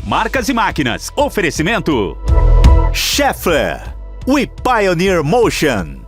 Marcas e Máquinas. Oferecimento Schaeffler. We Pioneer Motion.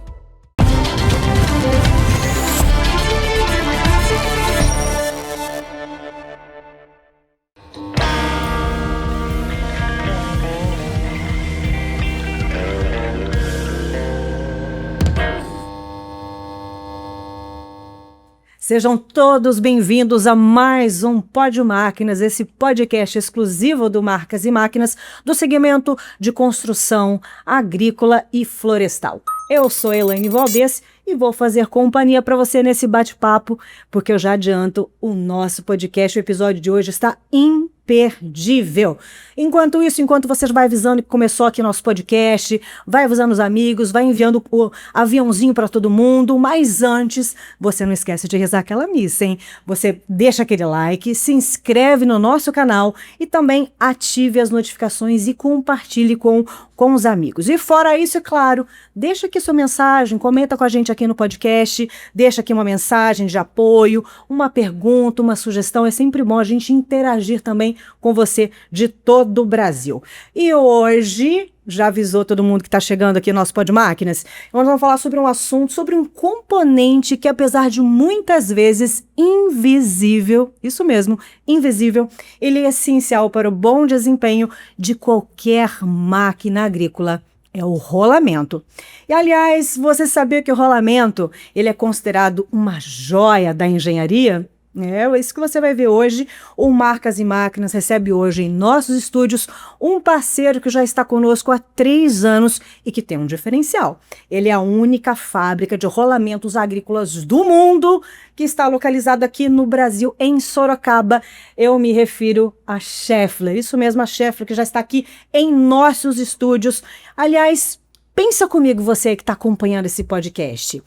Sejam todos bem-vindos a mais um Pódio Máquinas, esse podcast exclusivo do Marcas e Máquinas do segmento de construção agrícola e florestal. Eu sou Elaine Valdez e vou fazer companhia para você nesse bate-papo, porque eu já adianto, o nosso podcast, o episódio de hoje está imperdível. Enquanto isso, enquanto você vai avisando que começou aqui nosso podcast, vai avisando os amigos, vai enviando o aviãozinho para todo mundo, mas antes, você não esquece de rezar aquela missa, hein? Você deixa aquele like, se inscreve no nosso canal e também ative as notificações e compartilhe com os amigos. E fora isso, é claro, deixa aqui sua mensagem, comenta com a gente aqui no podcast, deixa aqui uma mensagem de apoio, uma pergunta, uma sugestão. É sempre bom a gente interagir também com você de todo o Brasil. E hoje, já avisou todo mundo que está chegando aqui no nosso Pódio Máquinas, nós vamos falar sobre um assunto, sobre um componente que, apesar de muitas vezes invisível, isso mesmo, invisível, ele é essencial para o bom desempenho de qualquer máquina agrícola. É o rolamento. E, aliás, você sabia que o rolamento ele é considerado uma joia da engenharia? É isso que você vai ver hoje. O Marcas e Máquinas recebe hoje em nossos estúdios um parceiro que já está conosco há 3 anos e que tem um diferencial. Ele é a única fábrica de rolamentos agrícolas do mundo que está localizada aqui no Brasil, em Sorocaba. Eu me refiro a Schaeffler. Isso mesmo, a Schaeffler, que já está aqui em nossos estúdios. Aliás, pensa comigo, você que está acompanhando esse podcast.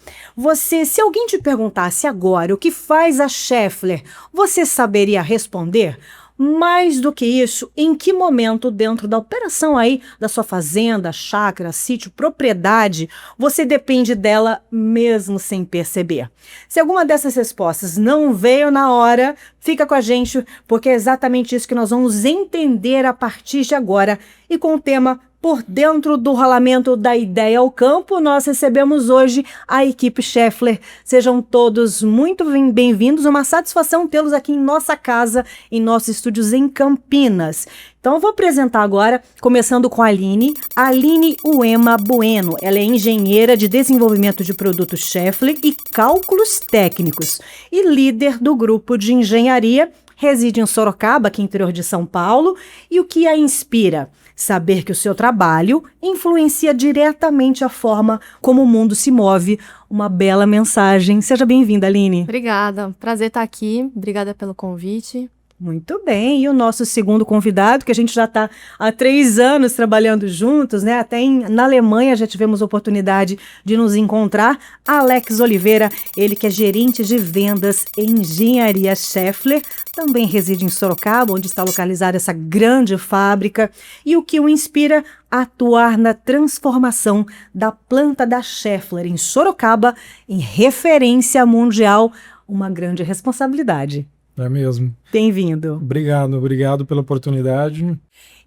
Se alguém te perguntasse agora o que faz a Schaeffler, você saberia responder? Mais do que isso, em que momento dentro da operação aí da sua fazenda, chácara, sítio, propriedade, você depende dela mesmo sem perceber? Se alguma dessas respostas não veio na hora, fica com a gente, porque é exatamente isso que nós vamos entender a partir de agora. E com o tema Por Dentro do Rolamento da Ideia ao Campo, nós recebemos hoje a equipe Schaeffler. Sejam todos muito bem-vindos, uma satisfação tê-los aqui em nossa casa, em nossos estúdios em Campinas. Então eu vou apresentar agora, começando com a Aline Uema Bueno. Ela é engenheira de desenvolvimento de produtos Schaeffler e cálculos técnicos e líder do grupo de engenharia. Reside em Sorocaba, aqui no interior de São Paulo. E o que a inspira? Saber que o seu trabalho influencia diretamente a forma como o mundo se move. Uma bela mensagem. Seja bem-vinda, Aline. Obrigada. Prazer estar aqui. Obrigada pelo convite. Muito bem. E o nosso segundo convidado, que a gente já está há 3 anos trabalhando juntos, né? Até na Alemanha já tivemos a oportunidade de nos encontrar. Alex Oliveira, ele que é gerente de vendas e engenharia Schaeffler, também reside em Sorocaba, onde está localizada essa grande fábrica. E o que o inspira a atuar na transformação da planta da Schaeffler em Sorocaba em referência mundial, uma grande responsabilidade. É mesmo. Bem-vindo. Obrigado pela oportunidade.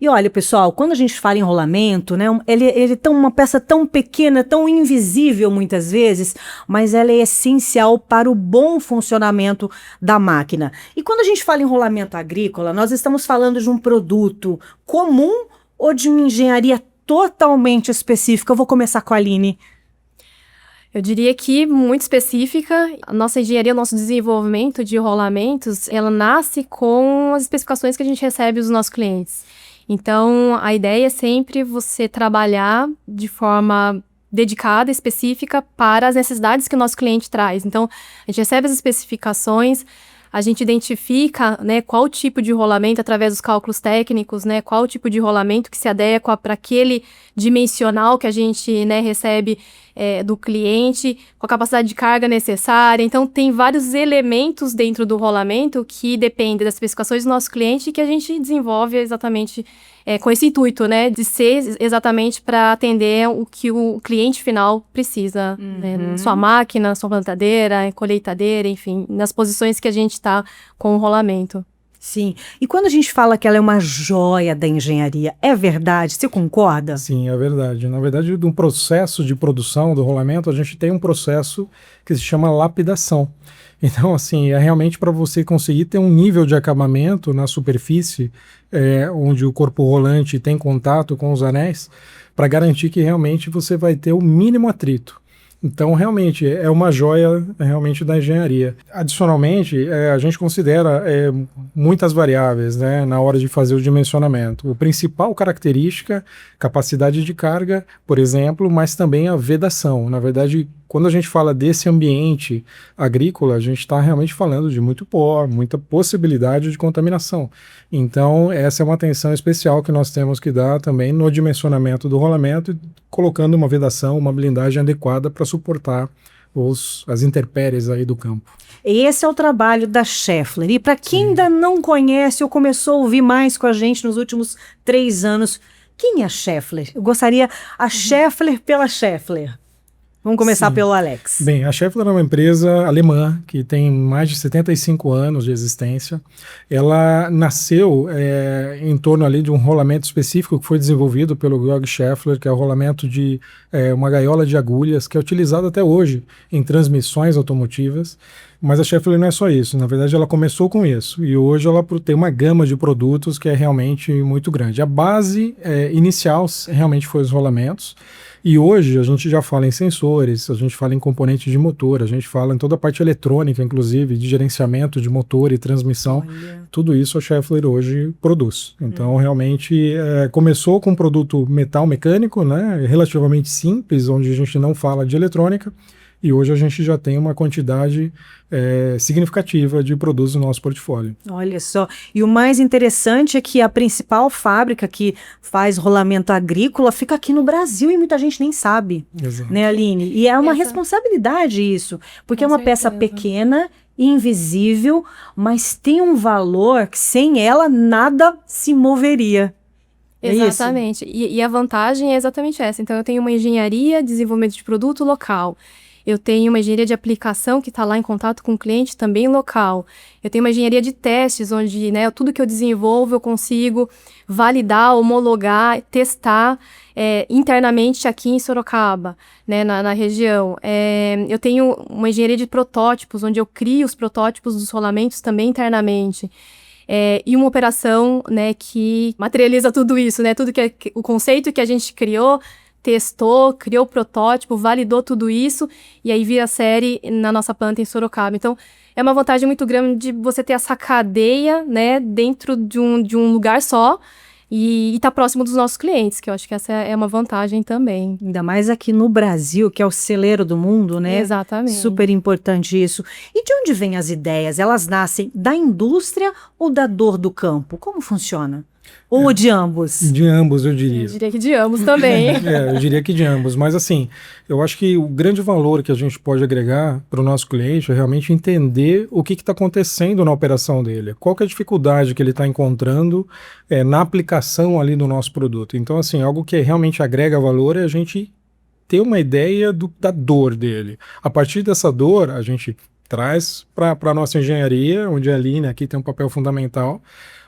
E olha, pessoal, quando a gente fala em rolamento, né, ele é uma peça tão pequena, tão invisível muitas vezes, mas ela é essencial para o bom funcionamento da máquina. E quando a gente fala em rolamento agrícola, nós estamos falando de um produto comum ou de uma engenharia totalmente específica? Eu vou começar com a Aline. Eu diria que muito específica. A nossa engenharia, o nosso desenvolvimento de rolamentos, ela nasce com as especificações que a gente recebe dos nossos clientes. Então, a ideia é sempre você trabalhar de forma dedicada, específica, para as necessidades que o nosso cliente traz. Então, a gente recebe as especificações, a gente identifica, né, qual tipo de rolamento, através dos cálculos técnicos, né, qual tipo de rolamento que se adequa para aquele dimensional que a gente, né, recebe do cliente, com a capacidade de carga necessária. Então, tem vários elementos dentro do rolamento que dependem das especificações do nosso cliente e que a gente desenvolve exatamente com esse intuito, né, de ser exatamente para atender o que o cliente final precisa, né, sua máquina, sua plantadeira, colheitadeira, enfim, nas posições que a gente está com o rolamento. Sim. E quando a gente fala que ela é uma joia da engenharia, é verdade? Você concorda? Sim, é verdade. Na verdade, de um processo de produção do rolamento, a gente tem um processo que se chama lapidação. Então, assim, é realmente para você conseguir ter um nível de acabamento na superfície, onde o corpo rolante tem contato com os anéis, para garantir que realmente você vai ter o mínimo atrito. Então, realmente, é uma joia realmente da engenharia. Adicionalmente, a gente considera muitas variáveis, né, na hora de fazer o dimensionamento. A principal característica, capacidade de carga, por exemplo, mas também a vedação. Na verdade, quando a gente fala desse ambiente agrícola, a gente está realmente falando de muito pó, muita possibilidade de contaminação. Então, essa é uma atenção especial que nós temos que dar também no dimensionamento do rolamento, colocando uma vedação, uma blindagem adequada para suportar as intempéries aí do campo. Esse é o trabalho da Schaeffler. E para quem ainda não conhece ou começou a ouvir mais com a gente nos últimos 3 anos, quem é a Schaeffler? Eu gostaria a Schaeffler pela Schaeffler. Vamos começar pelo Alex. Bem, a Schaeffler é uma empresa alemã que tem mais de 75 anos de existência. Ela nasceu em torno ali de um rolamento específico que foi desenvolvido pelo Georg Schaeffler, que é o rolamento de uma gaiola de agulhas, que é utilizado até hoje em transmissões automotivas. Mas a Schaeffler não é só isso, na verdade ela começou com isso e hoje ela tem uma gama de produtos que é realmente muito grande. A base inicial realmente foi os rolamentos e hoje a gente já fala em sensores, a gente fala em componentes de motor, a gente fala em toda a parte eletrônica, inclusive de gerenciamento de motor e transmissão. Olha. Tudo isso a Schaeffler hoje produz. Então realmente começou com um produto metal mecânico, né, relativamente simples, onde a gente não fala de eletrônica. E hoje a gente já tem uma quantidade significativa de produtos no nosso portfólio. Olha só, e o mais interessante é que a principal fábrica que faz rolamento agrícola fica aqui no Brasil e muita gente nem sabe. Exato. Né, Aline? E é uma responsabilidade isso, porque é uma peça pequena, invisível, mas tem um valor que sem ela nada se moveria. Exatamente, e a vantagem é exatamente essa. Então eu tenho uma engenharia, desenvolvimento de produto local. Eu tenho uma engenharia de aplicação que está lá em contato com o cliente também local. Eu tenho uma engenharia de testes, onde tudo que eu desenvolvo eu consigo validar, homologar, testar internamente aqui em Sorocaba, né, na região. Eu tenho uma engenharia de protótipos, onde eu crio os protótipos dos rolamentos também internamente. E uma operação, né, que materializa tudo isso, né, tudo o conceito que a gente criou, testou, criou o protótipo, validou tudo isso e aí vira série na nossa planta em Sorocaba. Então, é uma vantagem muito grande de você ter essa cadeia, né, dentro de um lugar só e tá próximo dos nossos clientes, que eu acho que essa é uma vantagem também. Ainda mais aqui no Brasil, que é o celeiro do mundo, né? Exatamente. Super importante isso. E de onde vêm as ideias? Elas nascem da indústria ou da dor do campo? Como funciona? Ou de ambos? De ambos, eu diria. Eu diria que de ambos também. Eu diria que de ambos. Mas assim, eu acho que o grande valor que a gente pode agregar para o nosso cliente é realmente entender o que está acontecendo na operação dele. Qual que é a dificuldade que ele está encontrando na aplicação ali do nosso produto. Então, assim, algo que realmente agrega valor é a gente ter uma ideia da dor dele. A partir dessa dor, a gente traz para a nossa engenharia, onde a Aline aqui tem um papel fundamental,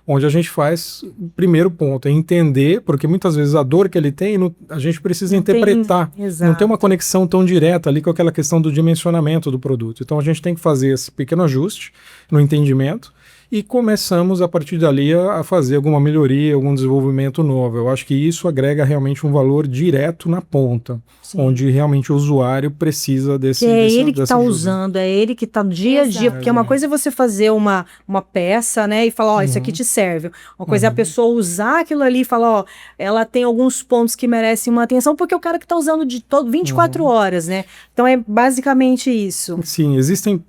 onde a gente faz, o primeiro ponto, é entender, porque muitas vezes a dor que ele tem, a gente precisa interpretar. Não tem uma conexão tão direta ali com aquela questão do dimensionamento do produto. Então a gente tem que fazer esse pequeno ajuste no entendimento e começamos a partir dali a fazer alguma melhoria, algum desenvolvimento novo. Eu acho que isso agrega realmente um valor direto na ponta, onde realmente o usuário precisa desse ele que está usando, é ele que está no dia a dia, porque uma coisa é você fazer uma peça, né, e falar, isso aqui te serve. Uma coisa é a pessoa usar aquilo ali e falar, ela tem alguns pontos que merecem uma atenção, porque é o cara que está usando de 24 horas, né? Então é basicamente isso. Sim, existem,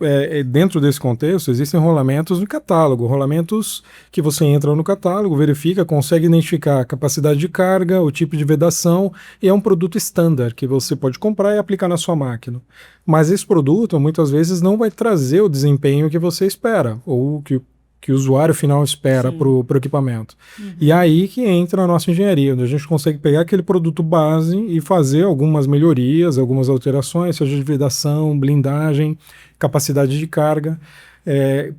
dentro desse contexto, existem rolamentos no catálogo, rolamentos que você entra no catálogo, verifica, consegue identificar a capacidade de carga, o tipo de vedação, e é um produto standard que você pode comprar e aplicar na sua máquina. Mas esse produto, muitas vezes, não vai trazer o desempenho que você espera, ou que o usuário final espera para o equipamento. E aí que entra a nossa engenharia, onde a gente consegue pegar aquele produto base e fazer algumas melhorias, algumas alterações, seja de vedação, blindagem, capacidade de carga.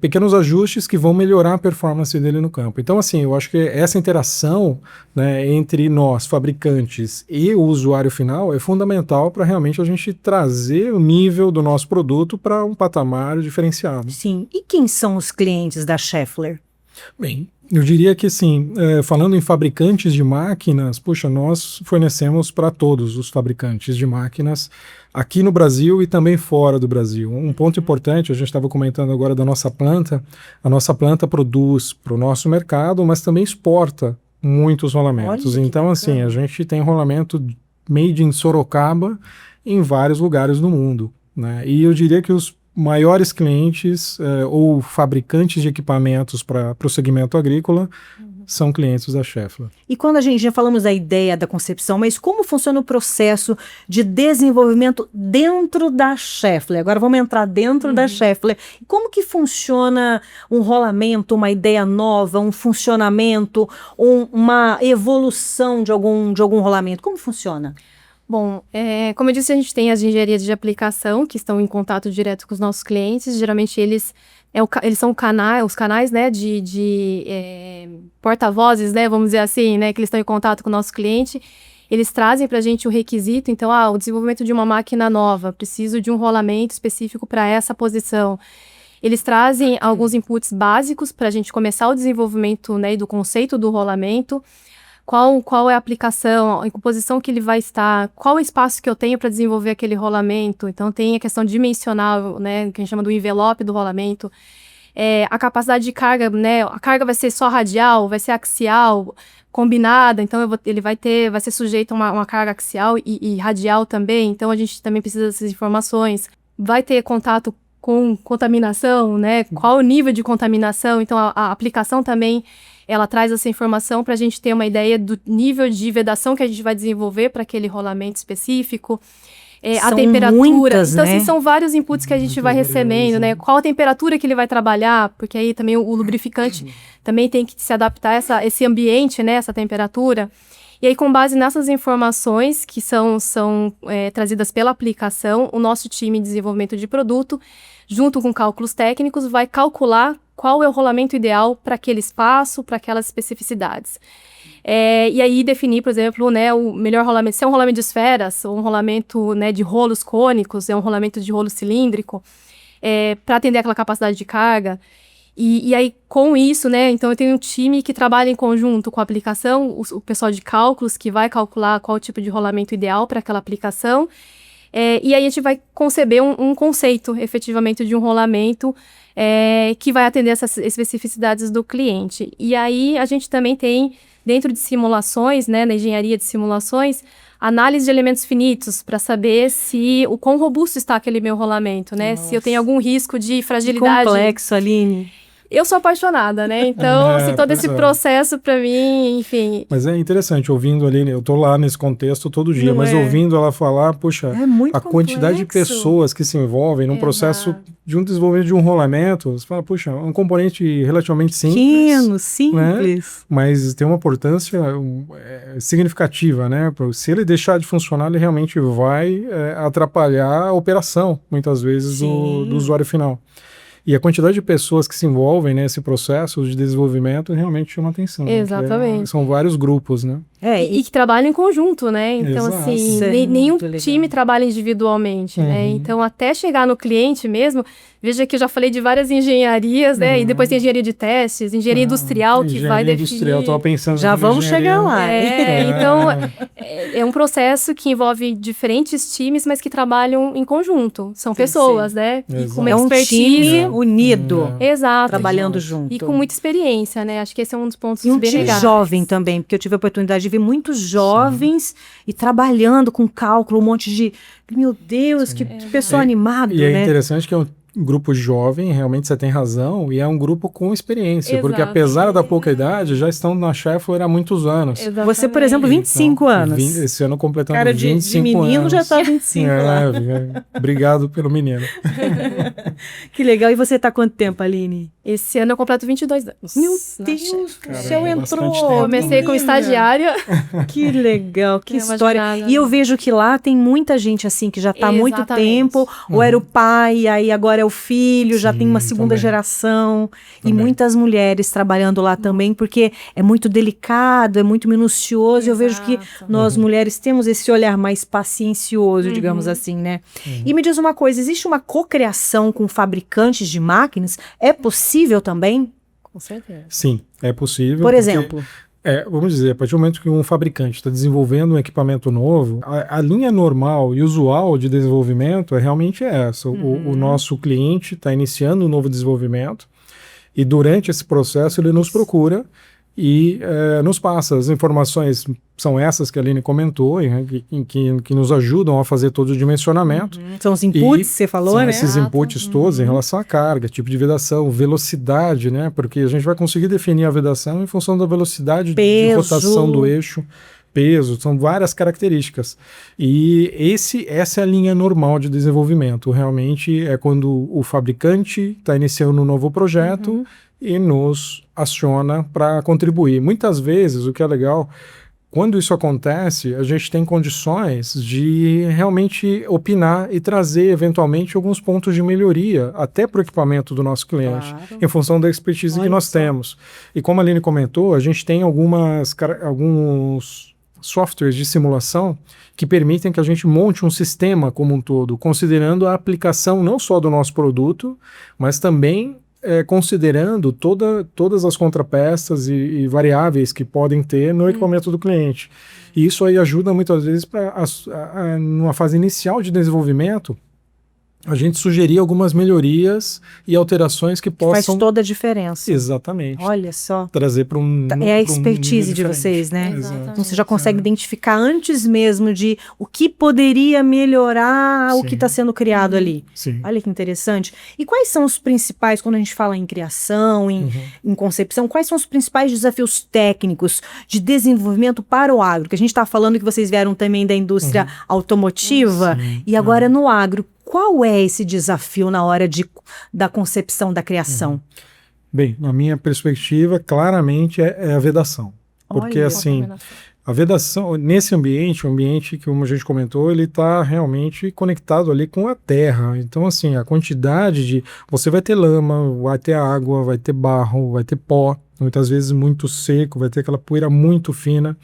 pequenos ajustes que vão melhorar a performance dele no campo. Então, assim, eu acho que essa interação, né, entre nós, fabricantes, e o usuário final é fundamental para realmente a gente trazer o nível do nosso produto para um patamar diferenciado. Sim. E quem são os clientes da Schaeffler? Bem, eu diria que, assim, falando em fabricantes de máquinas, puxa, nós fornecemos para todos os fabricantes de máquinas aqui no Brasil e também fora do Brasil. Um ponto importante, a gente estava comentando agora da nossa planta, a nossa planta produz para o nosso mercado, mas também exporta muitos rolamentos. Olha, então, assim, a gente tem rolamento made in Sorocaba em vários lugares do mundo, né? E eu diria que os maiores clientes ou fabricantes de equipamentos para o segmento agrícola são clientes da Schaeffler. E quando a gente já falamos da ideia da concepção, mas como funciona o processo de desenvolvimento dentro da Schaeffler? Agora vamos entrar dentro da Schaeffler. Como que funciona um rolamento, uma ideia nova, um funcionamento, uma evolução de algum rolamento? Como funciona? Bom, como eu disse, a gente tem as engenharias de aplicação que estão em contato direto com os nossos clientes. Geralmente eles são os canais, né, de porta-vozes, né, vamos dizer assim, né, que eles estão em contato com o nosso cliente. Eles trazem para a gente o requisito, então, o desenvolvimento de uma máquina nova, preciso de um rolamento específico para essa posição. Eles trazem alguns inputs básicos para a gente começar o desenvolvimento, né, do conceito do rolamento. Qual é a aplicação, em que posição que ele vai estar, qual o espaço que eu tenho para desenvolver aquele rolamento. Então, tem a questão dimensional, né, que a gente chama do envelope do rolamento. A capacidade de carga, né, a carga vai ser só radial, vai ser axial, combinada, então vai ser sujeito a uma carga axial e radial também, então a gente também precisa dessas informações. Vai ter contato com contaminação, né, qual o nível de contaminação, então a aplicação também ela traz essa informação para a gente ter uma ideia do nível de vedação que a gente vai desenvolver para aquele rolamento específico. A temperatura. Muitas, então, né? assim, são vários inputs que a gente vai recebendo, né? Qual a temperatura que ele vai trabalhar, porque aí também o lubrificante também tem que se adaptar a esse ambiente, né? Essa temperatura. E aí, com base nessas informações que são trazidas pela aplicação, o nosso time de desenvolvimento de produto, junto com cálculos técnicos, vai calcular qual é o rolamento ideal para aquele espaço, para aquelas especificidades. E aí definir, por exemplo, né, o melhor rolamento, se é um rolamento de esferas, ou um rolamento, né, de rolos cônicos, é um rolamento de rolo cilíndrico, para atender aquela capacidade de carga. E aí, com isso, né, então eu tenho um time que trabalha em conjunto com a aplicação, o pessoal de cálculos, que vai calcular qual o tipo de rolamento ideal para aquela aplicação, e aí a gente vai conceber um conceito, efetivamente, de um rolamento que vai atender essas especificidades do cliente. E aí a gente também tem, dentro de simulações, né, na engenharia de simulações, análise de elementos finitos, para saber o quão robusto está aquele meu rolamento, né? Nossa. Se eu tenho algum risco de fragilidade. Que complexo, Aline. Eu sou apaixonada, né? Então, todo esse processo para mim, enfim... Mas é interessante, ouvindo ali, eu tô lá nesse contexto todo dia, mas ouvindo ela falar, puxa, a quantidade de pessoas que se envolvem num processo de um desenvolvimento de um rolamento, você fala, puxa, é um componente relativamente simples. Pequeno, simples. Né? Mas tem uma importância significativa, né? Se ele deixar de funcionar, ele realmente vai atrapalhar a operação, muitas vezes, do usuário final. E a quantidade de pessoas que se envolvem nesse processo de desenvolvimento realmente chama atenção. Exatamente. São vários grupos, né? E que trabalham em conjunto, né? Então, Exato. assim, nenhum time trabalha individualmente, né? Então, até chegar no cliente mesmo, veja que eu já falei de várias engenharias, né? E depois tem engenharia de testes, engenharia industrial, que vai definir... industrial, estava pensando... Já vamos chegar lá. Então, é um processo que envolve diferentes times, mas que trabalham em conjunto. São pessoas, né? E com uma expertise... um time unido. Exato. Trabalhando junto. E com muita experiência, né? Acho que esse é um dos pontos bem legais. E um time jovem também, porque eu tive a oportunidade de ver muitos jovens e trabalhando com cálculo, um monte de... Meu Deus, que pessoal animado, e né? É interessante que é um grupo jovem, realmente você tem razão, e é um grupo com experiência, Exato. Porque apesar da pouca idade, já estão na Schaeffler há muitos anos. Exatamente. Você, por exemplo, 25 anos. Esse ano completando Cara, 25 de menino anos. já tá 25 lá. Obrigado pelo menino. Que legal. E você tá há quanto tempo, Aline? Esse ano eu completo 22 anos. Meu Deus, o céu entrou. Comecei como estagiária. Que legal, que história. Jornada, e eu vejo que lá tem muita gente assim que já tá há muito tempo, ou era o pai, aí agora é o filho, já tem uma segunda também. geração. E Também. muitas mulheres trabalhando lá também, porque é muito delicado, é muito minucioso. Eu vejo que nós mulheres temos esse olhar mais paciencioso, digamos assim, né? E me diz uma coisa, existe uma cocriação com fabricantes de máquinas? É possível também? Com certeza. Sim, é possível. Por porque, exemplo? vamos dizer, a partir do momento que um fabricante está desenvolvendo um equipamento novo, a linha normal e usual de desenvolvimento é realmente essa. O nosso cliente está iniciando um novo desenvolvimento e durante esse processo ele nos procura e nos passa as informações, são essas que a Aline comentou, que nos ajudam a fazer todo o dimensionamento. São os inputs, você falou, São né? esses inputs todos em relação à carga, tipo de vedação, velocidade, né? Porque a gente vai conseguir definir a vedação em função da velocidade de rotação do eixo, peso, são várias características. E essa é a linha normal de desenvolvimento. Realmente é quando o fabricante está iniciando um novo projeto e nos aciona para contribuir. Muitas vezes, o que é legal, quando isso acontece, a gente tem condições de realmente opinar e trazer, eventualmente, alguns pontos de melhoria, até para o equipamento do nosso cliente, em função da expertise que nós temos. E como a Aline comentou, a gente tem alguns softwares de simulação que permitem que a gente monte um sistema como um todo, considerando a aplicação não só do nosso produto, mas também considerando todas as contrapeças e variáveis que podem ter no equipamento do cliente. E isso aí ajuda muitas vezes numa fase inicial de desenvolvimento, a gente sugerir algumas melhorias e alterações que possam... Faz toda a diferença. Exatamente. Olha só. Trazer para um... É a expertise de vocês, né? Exatamente. Então você já consegue identificar antes mesmo de o que poderia melhorar o que está sendo criado ali. Sim. Olha que interessante. E quais são os principais, quando a gente fala em criação, em concepção, quais são os principais desafios técnicos de desenvolvimento para o agro? Que a gente está falando que vocês vieram também da indústria automotiva e agora no agro. Qual é esse desafio na hora da concepção, da criação? Bem, na minha perspectiva, claramente é a vedação. Porque, Olha, assim, a vedação, nesse ambiente, o ambiente que, como a gente comentou, ele está realmente conectado ali com a terra. Então, assim, a quantidade de... Você vai ter lama, vai ter água, vai ter barro, vai ter pó, muitas vezes muito seco, vai ter aquela poeira muito fina.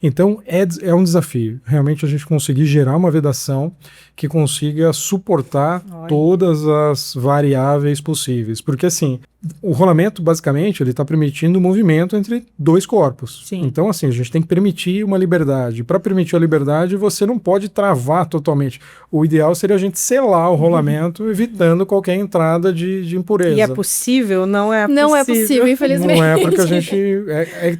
Então, é um desafio. Realmente, a gente conseguir gerar uma vedação que consiga suportar todas as variáveis possíveis. Porque, assim, o rolamento, basicamente, ele está permitindo o movimento entre dois corpos. Sim. Então, assim, a gente tem que permitir uma liberdade. Para permitir a liberdade, você não pode travar totalmente. O ideal seria a gente selar o rolamento, evitando qualquer entrada de impureza. E é possível? Não é possível. Não é possível, infelizmente. Não é porque a gente...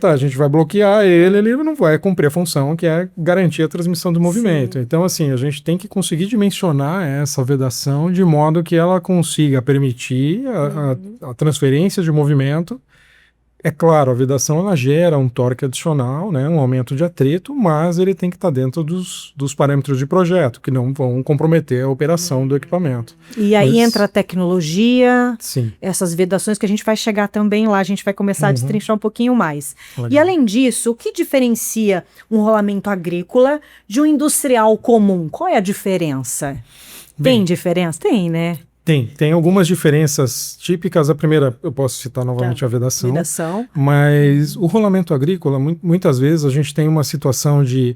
a gente vai bloquear ele não vai cumprir a função que é garantir a transmissão do movimento. Sim. Então, assim, a gente tem que conseguir dimensionar essa vedação de modo que ela consiga permitir a transferência de movimento. É claro, a vedação ela gera um torque adicional, né, um aumento de atrito, mas ele tem que estar dentro dos parâmetros de projeto, que não vão comprometer a operação do equipamento. E aí entra a tecnologia, Sim. essas vedações que a gente vai chegar também lá, a gente vai começar a destrinchar um pouquinho mais. Legal. E além disso, o que diferencia um rolamento agrícola de um industrial comum? Qual é a diferença? Tem diferença? Tem, né? Tem algumas diferenças típicas. A primeira, eu posso citar novamente a vedação. Mas o rolamento agrícola, muitas vezes a gente tem uma situação de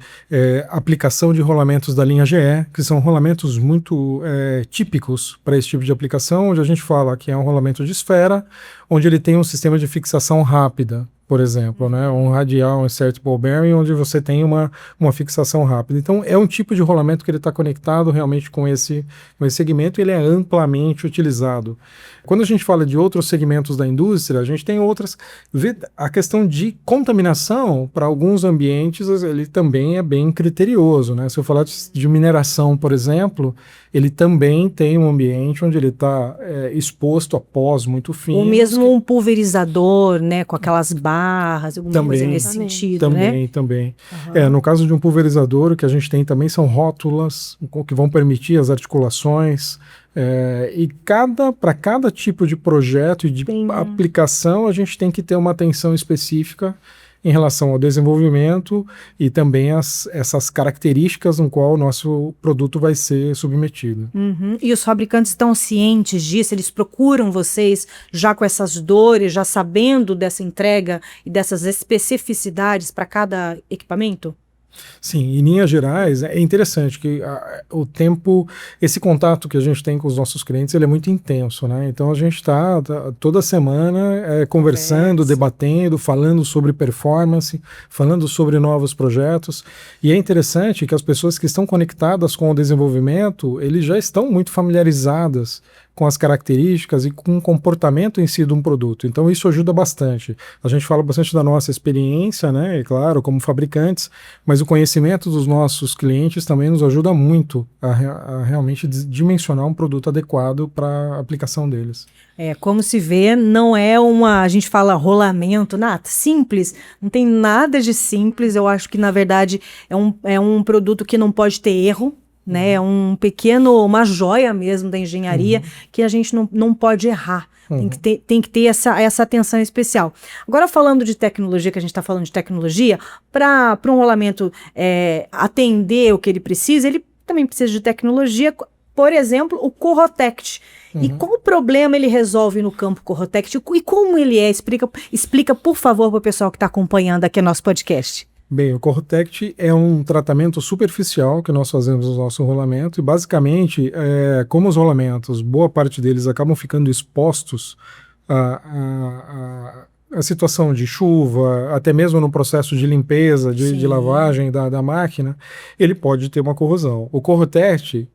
aplicação de rolamentos da linha GE, que são rolamentos muito típicos para esse tipo de aplicação, onde a gente fala que é um rolamento de esfera, onde ele tem um sistema de fixação rápida, por exemplo, né? Um radial insert ball bearing, onde você tem uma fixação rápida. Então, é um tipo de rolamento que ele está conectado realmente com esse segmento e ele é amplamente utilizado. Quando a gente fala de outros segmentos da indústria, a gente tem outras... A questão de contaminação, para alguns ambientes, ele também é bem criterioso, né? Se eu falar de mineração, por exemplo, ele também tem um ambiente onde ele está exposto a pós muito finos. Ou mesmo um pulverizador, né? Com aquelas barras, alguma coisa nesse sentido, né? Também. No caso de um pulverizador, o que a gente tem também são rótulas que vão permitir as articulações. E para cada tipo de projeto e de aplicação, a gente tem que ter uma atenção específica em relação ao desenvolvimento e também essas características no qual o nosso produto vai ser submetido. Uhum. E os fabricantes estão cientes disso? Eles procuram vocês já com essas dores, já sabendo dessa entrega e dessas especificidades para cada equipamento? Sim, em linhas gerais, é interessante que o tempo, esse contato que a gente tem com os nossos clientes, ele é muito intenso, né? Então a gente está toda semana conversando, debatendo, falando sobre performance, falando sobre novos projetos, e é interessante que as pessoas que estão conectadas com o desenvolvimento, eles já estão muito familiarizadas com as características e com o comportamento em si de um produto. Então isso ajuda bastante. A gente fala bastante da nossa experiência, né, e claro, como fabricantes, mas o conhecimento dos nossos clientes também nos ajuda muito a realmente dimensionar um produto adequado para a aplicação deles. Como se vê, não é a gente fala rolamento, nada, simples, não tem nada de simples. Eu acho que, na verdade, é um produto que não pode ter erro, né? É uma joia mesmo da engenharia, que a gente não pode errar. Tem que ter essa atenção especial. Agora, falando de tecnologia, que a gente está falando de tecnologia, para um rolamento atender o que ele precisa, ele também precisa de tecnologia. Por exemplo, o Corrotect. E qual problema ele resolve no campo Corrotect? E como ele é? Explica, por favor, para o pessoal que está acompanhando aqui o nosso podcast. Bem, o Corrotect é um tratamento superficial que nós fazemos no nosso rolamento e basicamente, como os rolamentos, boa parte deles acabam ficando expostos a situação de chuva, até mesmo no processo de limpeza, de lavagem da máquina, ele pode ter uma corrosão. O Corrotect,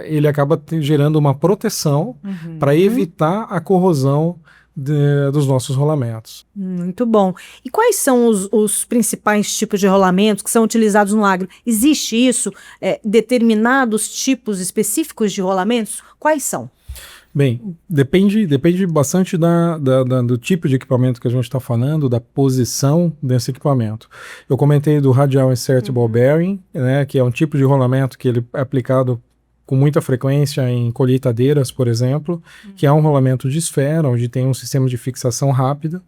ele acaba gerando uma proteção para evitar a corrosão dos nossos rolamentos. Muito bom. E quais são os principais tipos de rolamentos que são utilizados no agro? Existe isso? Determinados tipos específicos de rolamentos? Quais são? Bem, depende bastante do tipo de equipamento que a gente está falando, da posição desse equipamento. Eu comentei do Radial Insertable Bearing, né, que é um tipo de rolamento que ele é aplicado com muita frequência em colheitadeiras, por exemplo, que é um rolamento de esfera, onde tem um sistema de fixação rápida.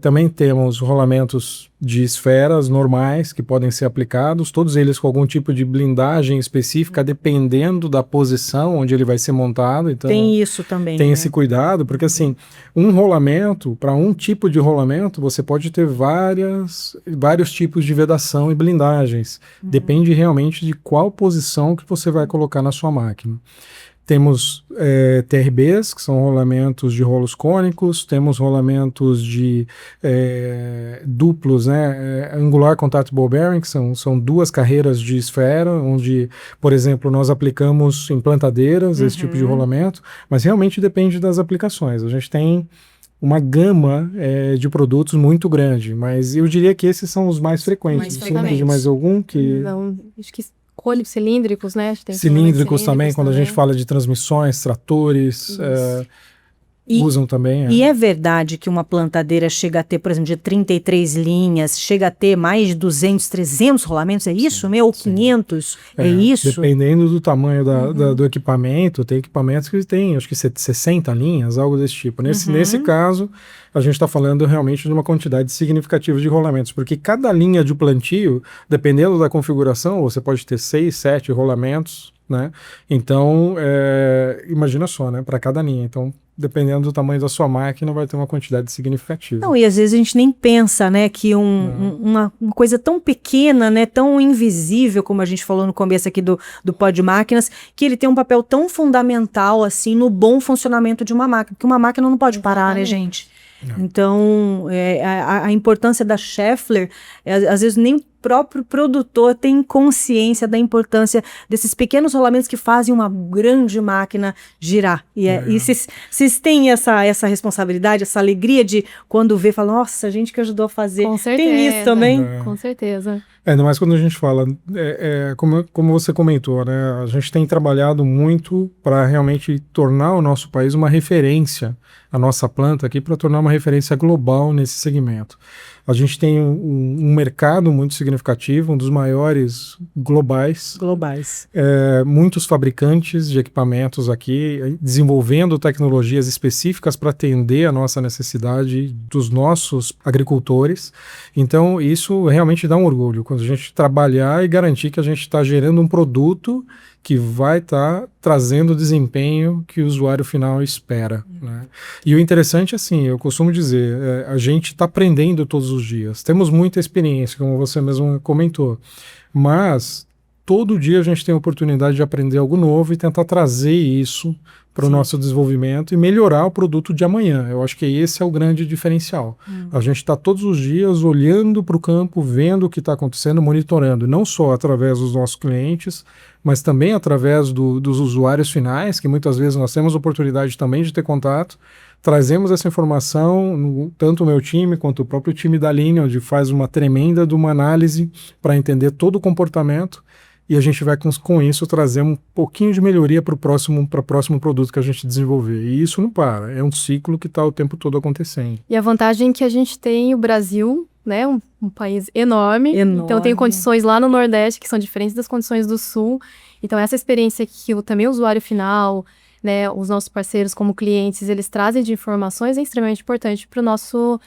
Também temos rolamentos de esferas normais que podem ser aplicados, todos eles com algum tipo de blindagem específica, dependendo da posição onde ele vai ser montado. Então, tem isso também. Tem esse cuidado, porque assim, um rolamento, para um tipo de rolamento, você pode ter vários tipos de vedação e blindagens. Depende realmente de qual posição que você vai colocar na sua máquina. Temos TRBs, que são rolamentos de rolos cônicos, temos rolamentos de duplos, né, Angular Contactable Bearing, que são duas carreiras de esfera, onde, por exemplo, nós aplicamos em plantadeiras esse tipo de rolamento, mas realmente depende das aplicações. A gente tem uma gama de produtos muito grande, mas eu diria que esses são os mais frequentes. Você lembra de mais algum que... Não, acho que cilíndricos, né? Cilíndricos também, quando a gente fala de transmissões, tratores, usam também. E é verdade que uma plantadeira chega a ter, por exemplo, de 33 linhas, chega a ter mais de 200, 300 rolamentos, é isso, ou 500? É isso? Dependendo do tamanho do equipamento, tem equipamentos que tem, acho que 60 linhas, algo desse tipo. Nesse caso, a gente está falando realmente de uma quantidade significativa de rolamentos, porque cada linha de plantio, dependendo da configuração, você pode ter 6, 7 rolamentos, né? Então, imagina só, né? Para cada linha. Então, dependendo do tamanho da sua máquina, vai ter uma quantidade significativa. Não, e às vezes a gente nem pensa, né, que uma coisa tão pequena, né, tão invisível, como a gente falou no começo aqui do Pod Máquinas, que ele tem um papel tão fundamental, assim, no bom funcionamento de uma máquina, porque uma máquina não pode parar, né, gente? Não. Então, a importância da Schaeffler, às vezes nem o próprio produtor tem consciência da importância desses pequenos rolamentos que fazem uma grande máquina girar. E vocês têm essa responsabilidade, essa alegria de quando vê, fala, nossa, a gente que ajudou a fazer. Com certeza. Tem isso também? Com certeza. Ainda mais quando a gente fala, como você comentou, né? A gente tem trabalhado muito para realmente tornar o nosso país uma referência, a nossa planta aqui, para tornar uma referência global nesse segmento. A gente tem um mercado muito significativo, um dos maiores globais. Muitos fabricantes de equipamentos aqui desenvolvendo tecnologias específicas para atender a nossa necessidade dos nossos agricultores. Então, isso realmente dá um orgulho, quando a gente trabalhar e garantir que a gente está gerando um produto que vai estar trazendo o desempenho que o usuário final espera, né? E o interessante, assim, eu costumo dizer, a gente está aprendendo todos os dias. Temos muita experiência, como você mesmo comentou, mas todo dia a gente tem a oportunidade de aprender algo novo e tentar trazer isso para o nosso desenvolvimento e melhorar o produto de amanhã. Eu acho que esse é o grande diferencial. A gente está todos os dias olhando para o campo, vendo o que está acontecendo, monitorando, não só através dos nossos clientes, mas também através dos usuários finais, que muitas vezes nós temos oportunidade também de ter contato. Trazemos essa informação, tanto o meu time quanto o próprio time da Aline, onde faz uma tremenda de uma análise para entender todo o comportamento. E a gente vai com isso trazer um pouquinho de melhoria para o próximo produto que a gente desenvolver. E isso não para, é um ciclo que está o tempo todo acontecendo. E a vantagem que a gente tem, o Brasil, né, um país enorme. Então tem condições lá no Nordeste que são diferentes das condições do Sul. Então essa experiência que também o usuário final, né, os nossos parceiros como clientes, eles trazem de informações é extremamente importante para o nosso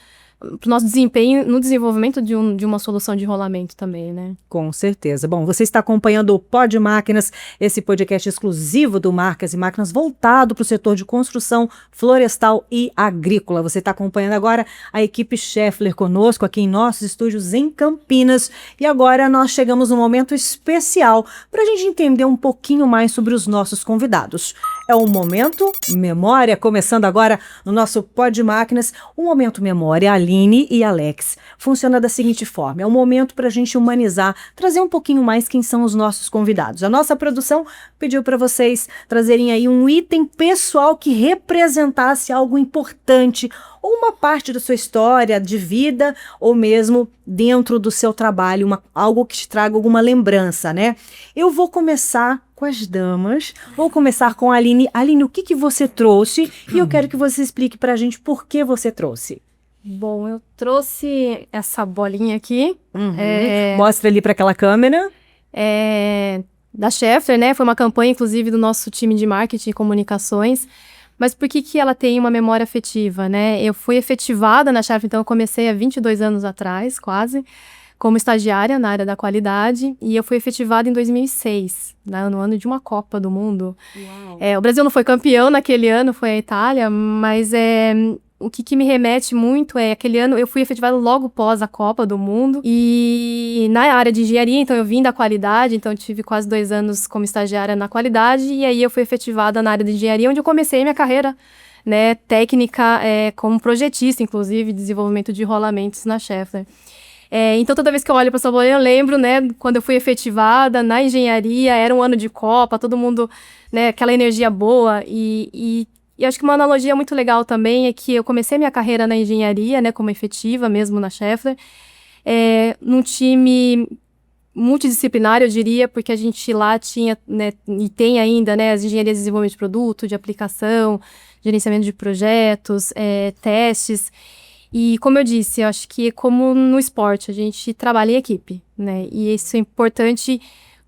desempenho no desenvolvimento de uma solução de rolamento também, né? Com certeza. Bom, você está acompanhando o Pod Máquinas, esse podcast exclusivo do Marcas e Máquinas voltado para o setor de construção florestal e agrícola. Você está acompanhando agora a equipe Schaeffler conosco aqui em nossos estúdios em Campinas. E agora nós chegamos num momento especial para a gente entender um pouquinho mais sobre os nossos convidados. É o Momento Memória, começando agora no nosso Pod Máquinas. O Momento Memória, Aline e Alex, funciona da seguinte forma: é um momento para a gente humanizar, trazer um pouquinho mais quem são os nossos convidados. A nossa produção pediu para vocês trazerem aí um item pessoal que representasse algo importante, ou uma parte da sua história de vida, ou mesmo dentro do seu trabalho, algo que te traga alguma lembrança, né? Eu vou começar com as damas, vou começar com a Aline. Aline, o que você trouxe? E eu quero que você explique pra gente por que você trouxe. Bom, eu trouxe essa bolinha aqui. Mostra ali para aquela câmera. Da Schaeffler, né? Foi uma campanha, inclusive, do nosso time de marketing e comunicações. Mas por que ela tem uma memória afetiva, né? Eu fui efetivada na Schaeffler, então eu comecei há 22 anos atrás, quase, como estagiária na área da qualidade, e eu fui efetivada em 2006, né, no ano de uma Copa do Mundo. O Brasil não foi campeão naquele ano, foi a Itália, mas o que me remete muito aquele ano eu fui efetivada logo pós a Copa do Mundo, e na área de engenharia, então eu vim da qualidade, então eu tive quase 2 anos como estagiária na qualidade, e aí eu fui efetivada na área de engenharia, onde eu comecei minha carreira, né, técnica, como projetista, inclusive, de desenvolvimento de rolamentos na Schaeffler. Então, toda vez que eu olho para essa bolinha, eu lembro, né, quando eu fui efetivada na engenharia, era um ano de Copa, todo mundo, né, aquela energia boa, e acho que uma analogia muito legal também é que eu comecei minha carreira na engenharia, né, como efetiva mesmo na Schaeffler, num time multidisciplinar, eu diria, porque a gente lá tinha, né, e tem ainda, né, as engenharias de desenvolvimento de produto, de aplicação, gerenciamento de projetos, testes. E como eu disse, eu acho que como no esporte, a gente trabalha em equipe, né? E isso é importante,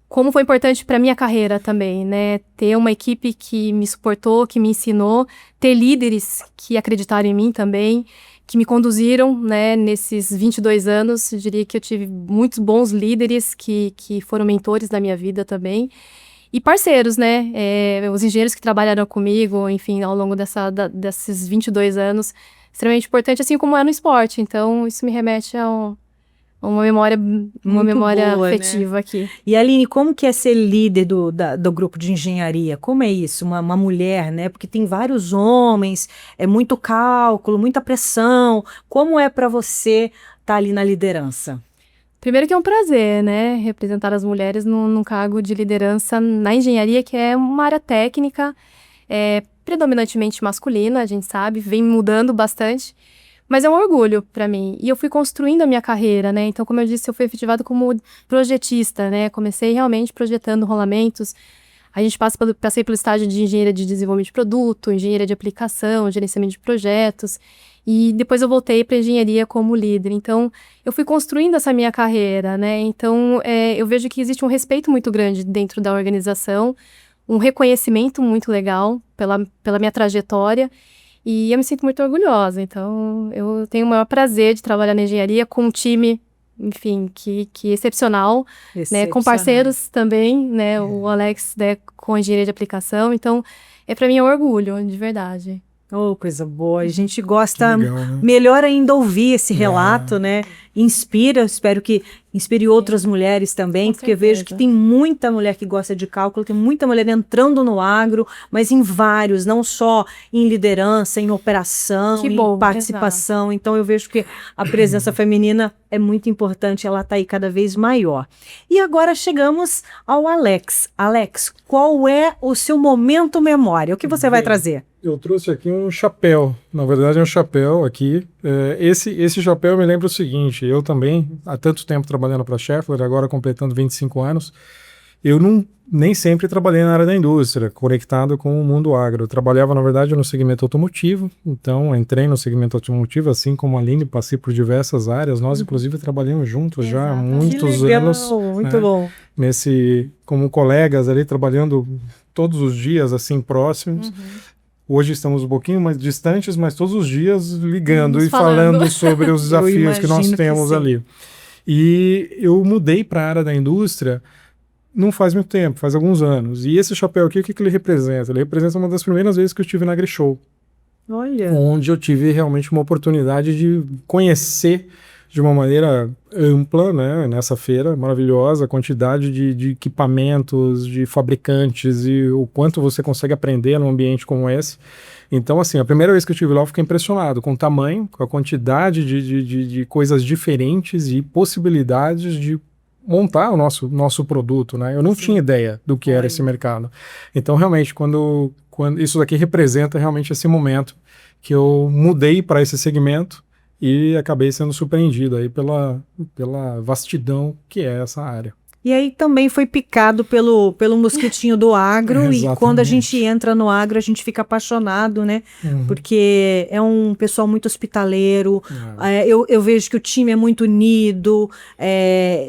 como foi importante para minha carreira também, né? Ter uma equipe que me suportou, que me ensinou, ter líderes que acreditaram em mim também, que me conduziram, né, nesses 22 anos. Eu diria que eu tive muitos bons líderes que foram mentores da minha vida também. E parceiros, né? Os engenheiros que trabalharam comigo, enfim, ao longo desses 22 anos, extremamente importante, assim como é no esporte. Então, isso me remete a uma memória boa, afetiva, né? Aqui. E Aline, como que é ser líder do grupo de engenharia? Como é isso? Uma mulher, né? Porque tem vários homens, é muito cálculo, muita pressão. Como é para você estar ali na liderança? Primeiro que é um prazer, né? Representar as mulheres num cargo de liderança na engenharia, que é uma área técnica, predominantemente masculina, a gente sabe, vem mudando bastante, mas é um orgulho para mim. E eu fui construindo a minha carreira, né? Então, como eu disse, eu fui efetivada como projetista, né? Comecei realmente projetando rolamentos, A gente passei pelo estágio de engenharia de desenvolvimento de produto, engenharia de aplicação, gerenciamento de projetos, e depois eu voltei para engenharia como líder. Então, eu fui construindo essa minha carreira, né? Então, eu vejo que existe um respeito muito grande dentro da organização, um reconhecimento muito legal pela minha trajetória, e eu me sinto muito orgulhosa. Então, eu tenho o maior prazer de trabalhar na engenharia com um time, enfim, que é excepcional, né? Com parceiros também, né? O Alex, né, com engenharia de aplicação. Então, para mim é um orgulho, de verdade. Oh, coisa boa. A gente gosta, legal, né? melhor ainda ouvir esse relato, né? Inspira, espero que inspire outras mulheres também, Com porque eu vejo certeza. que tem muita mulher que gosta de cálculo, tem muita mulher entrando no agro, mas em vários, não só em liderança, em operação, Que em bom, participação. Então eu vejo que a presença feminina é muito importante, ela está aí cada vez maior. E agora chegamos ao Alex. Alex, qual é o seu momento memória? O que você vai trazer? Eu trouxe aqui um chapéu, na verdade é um chapéu aqui. Esse chapéu me lembra o seguinte, eu também, há tanto tempo trabalhando para a Schaeffler, agora completando 25 anos, eu nem sempre trabalhei na área da indústria, conectado com o mundo agro. Eu trabalhava, na verdade, no segmento automotivo, então entrei no segmento automotivo, assim como a Aline, passei por diversas áreas. Nós, inclusive, trabalhamos juntos já há muitos anos. Muito bom. Como colegas ali, trabalhando todos os dias, assim, próximos. Hoje estamos um pouquinho mais distantes, mas todos os dias ligando Nos e falando falando. sobre os desafios que nós imagino que temos sim. ali. E eu mudei para a área da indústria não faz muito tempo, faz alguns anos. E esse chapéu aqui, o que ele representa? Ele representa uma das primeiras vezes que eu estive na AgriShow, Olha. onde eu tive realmente uma oportunidade de conhecer de uma maneira ampla, né, nessa feira maravilhosa, a quantidade de equipamentos, de fabricantes e o quanto você consegue aprender num ambiente como esse. Então, assim, a primeira vez que eu estive lá, eu fiquei impressionado com o tamanho, com a quantidade de coisas diferentes e possibilidades de montar o nosso produto, né? Eu não tinha ideia do que era esse mercado. Então, realmente, quando isso daqui representa realmente esse momento que eu mudei para esse segmento e acabei sendo surpreendido aí pela vastidão que é essa área. E aí também foi picado pelo mosquitinho do agro, e quando a gente entra no agro, a gente fica apaixonado, né? Porque é um pessoal muito hospitaleiro, eu vejo que o time é muito unido,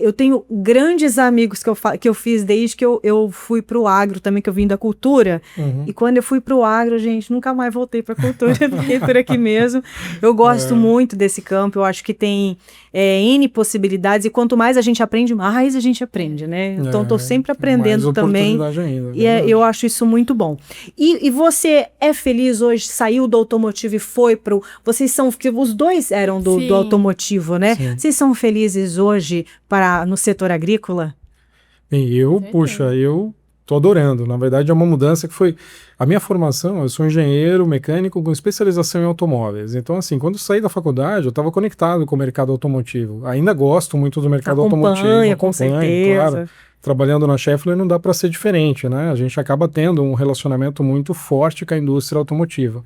eu tenho grandes amigos que eu fiz desde que eu fui pro agro também, que eu vim da cultura, e quando eu fui pro agro, gente, nunca mais voltei pra cultura, fiquei por aqui mesmo. Eu gosto muito desse campo, eu acho que tem N possibilidades, e quanto mais a gente aprende, mais a gente aprende. Né? Então, estou sempre aprendendo também. Ainda, e eu acho isso muito bom. E você é feliz hoje? Saiu do automotivo e foi pro. Vocês são. Porque os dois eram do automotivo, né? Sim. Vocês são felizes hoje no setor agrícola? Bem, eu tô adorando. Na verdade, é uma mudança que foi. A minha formação, eu sou engenheiro mecânico com especialização em automóveis. Então, assim, quando eu saí da faculdade, eu estava conectado com o mercado automotivo. Ainda gosto muito do mercado automotivo. Com certeza. Claro. Trabalhando na Schaeffler não dá para ser diferente, né? A gente acaba tendo um relacionamento muito forte com a indústria automotiva.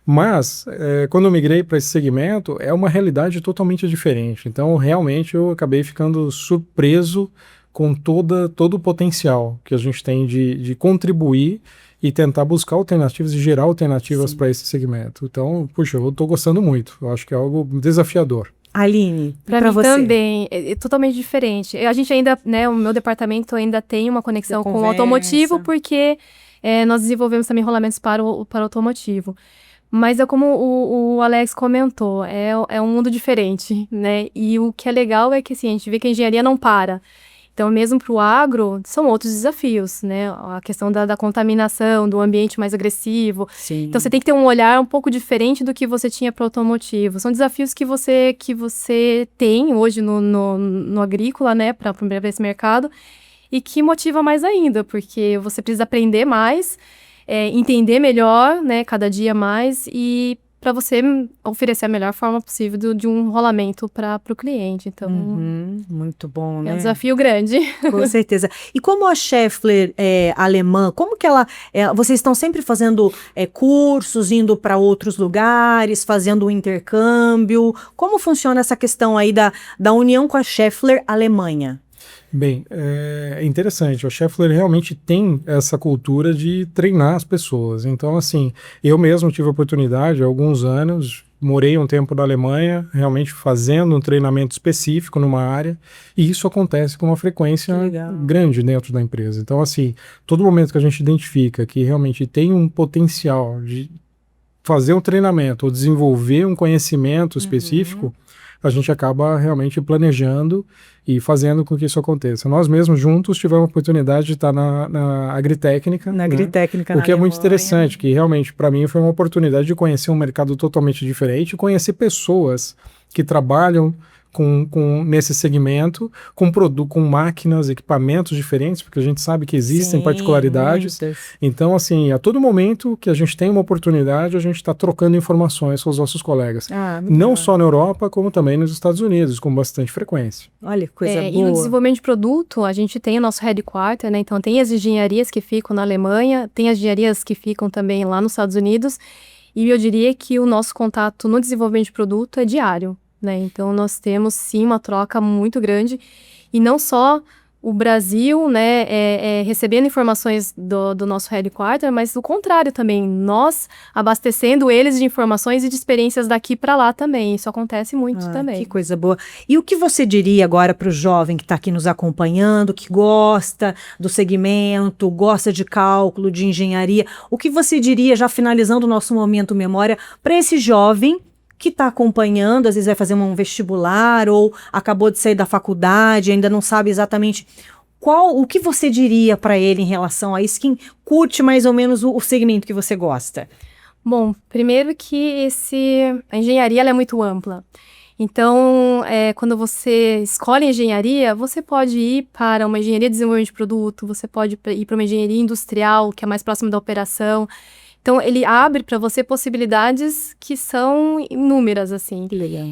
Mas, quando eu migrei para esse segmento, é uma realidade totalmente diferente. Então, realmente, eu acabei ficando surpreso com todo o potencial que a gente tem de contribuir e tentar buscar alternativas e gerar alternativas para esse segmento. Então, puxa, eu estou gostando muito. Eu acho que é algo desafiador. Aline, para você também é totalmente diferente. A gente ainda, né, o meu departamento ainda tem uma conexão com o automotivo, porque nós desenvolvemos também rolamentos para o automotivo. Mas é como o Alex comentou, é um mundo diferente, né? E o que é legal é que assim, a gente vê que a engenharia não para. Então, mesmo para o agro, são outros desafios, né? A questão da contaminação, do ambiente mais agressivo. Sim. Então, você tem que ter um olhar um pouco diferente do que você tinha para o automotivo. São desafios que você tem hoje no agrícola, né? Para esse mercado. E que motiva mais ainda, porque você precisa aprender mais, entender melhor, né? Cada dia mais, e para você oferecer a melhor forma possível de um rolamento para o cliente. Então, muito bom, né? É um desafio grande. Com certeza. E como a Schaeffler é alemã, como que vocês estão sempre fazendo cursos, indo para outros lugares, fazendo um intercâmbio? Como funciona essa questão aí da união com a Schaeffler Alemanha? Bem, é interessante. O Schaeffler realmente tem essa cultura de treinar as pessoas. Então, assim, eu mesmo tive a oportunidade, há alguns anos, morei um tempo na Alemanha, realmente fazendo um treinamento específico numa área, e isso acontece com uma frequência grande dentro da empresa. Então, assim, todo momento que a gente identifica que realmente tem um potencial de fazer um treinamento ou desenvolver um conhecimento específico, a gente acaba realmente planejando e fazendo com que isso aconteça. Nós mesmos juntos tivemos a oportunidade de estar na Agritécnica. Na Agritécnica, o que é muito Alemanha. interessante, que realmente para mim foi uma oportunidade de conhecer um mercado totalmente diferente, conhecer pessoas que trabalham nesse segmento, com máquinas, equipamentos diferentes, porque a gente sabe que existem particularidades. Muitas. Então, assim, a todo momento que a gente tem uma oportunidade, a gente está trocando informações com os nossos colegas. Não só na Europa, como também nos Estados Unidos, com bastante frequência. Olha, que coisa boa. E no desenvolvimento de produto, a gente tem o nosso headquarter, né? Então, tem as engenharias que ficam na Alemanha, tem as engenharias que ficam também lá nos Estados Unidos, e eu diria que o nosso contato no desenvolvimento de produto é diário. Né? Então, nós temos, sim, uma troca muito grande, e não só o Brasil, né, recebendo informações do nosso headquarter, mas o contrário também, nós abastecendo eles de informações e de experiências daqui para lá também, isso acontece muito também. Que coisa boa. E o que você diria agora para o jovem que está aqui nos acompanhando, que gosta do segmento, gosta de cálculo, de engenharia, o que você diria, já finalizando o nosso momento memória, para esse jovem que está acompanhando, às vezes vai fazer um vestibular ou acabou de sair da faculdade, ainda não sabe exatamente o que você diria para ele em relação a isso, quem curte mais ou menos o segmento que você gosta? Bom, primeiro que a engenharia ela é muito ampla. Então, quando você escolhe engenharia, você pode ir para uma engenharia de desenvolvimento de produto, você pode ir para uma engenharia industrial, que é mais próxima da operação. Então, ele abre para você possibilidades que são inúmeras, assim. Que legal.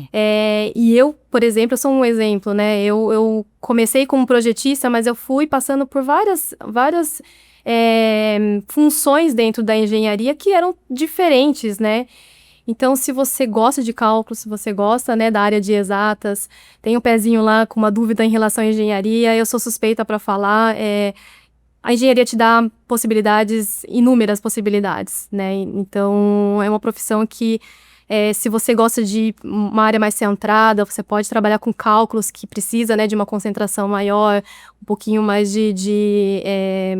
E eu, por exemplo, eu sou um exemplo, né? Eu comecei como projetista, mas eu fui passando por várias funções dentro da engenharia que eram diferentes, né? Então, se você gosta de cálculo, se você gosta, né, da área de exatas, tem um pezinho lá com uma dúvida em relação à engenharia, eu sou suspeita para falar, a engenharia te dá possibilidades, inúmeras possibilidades, né? Então, é uma profissão que, se você gosta de uma área mais centrada, você pode trabalhar com cálculos que precisa, né, de uma concentração maior, um pouquinho mais de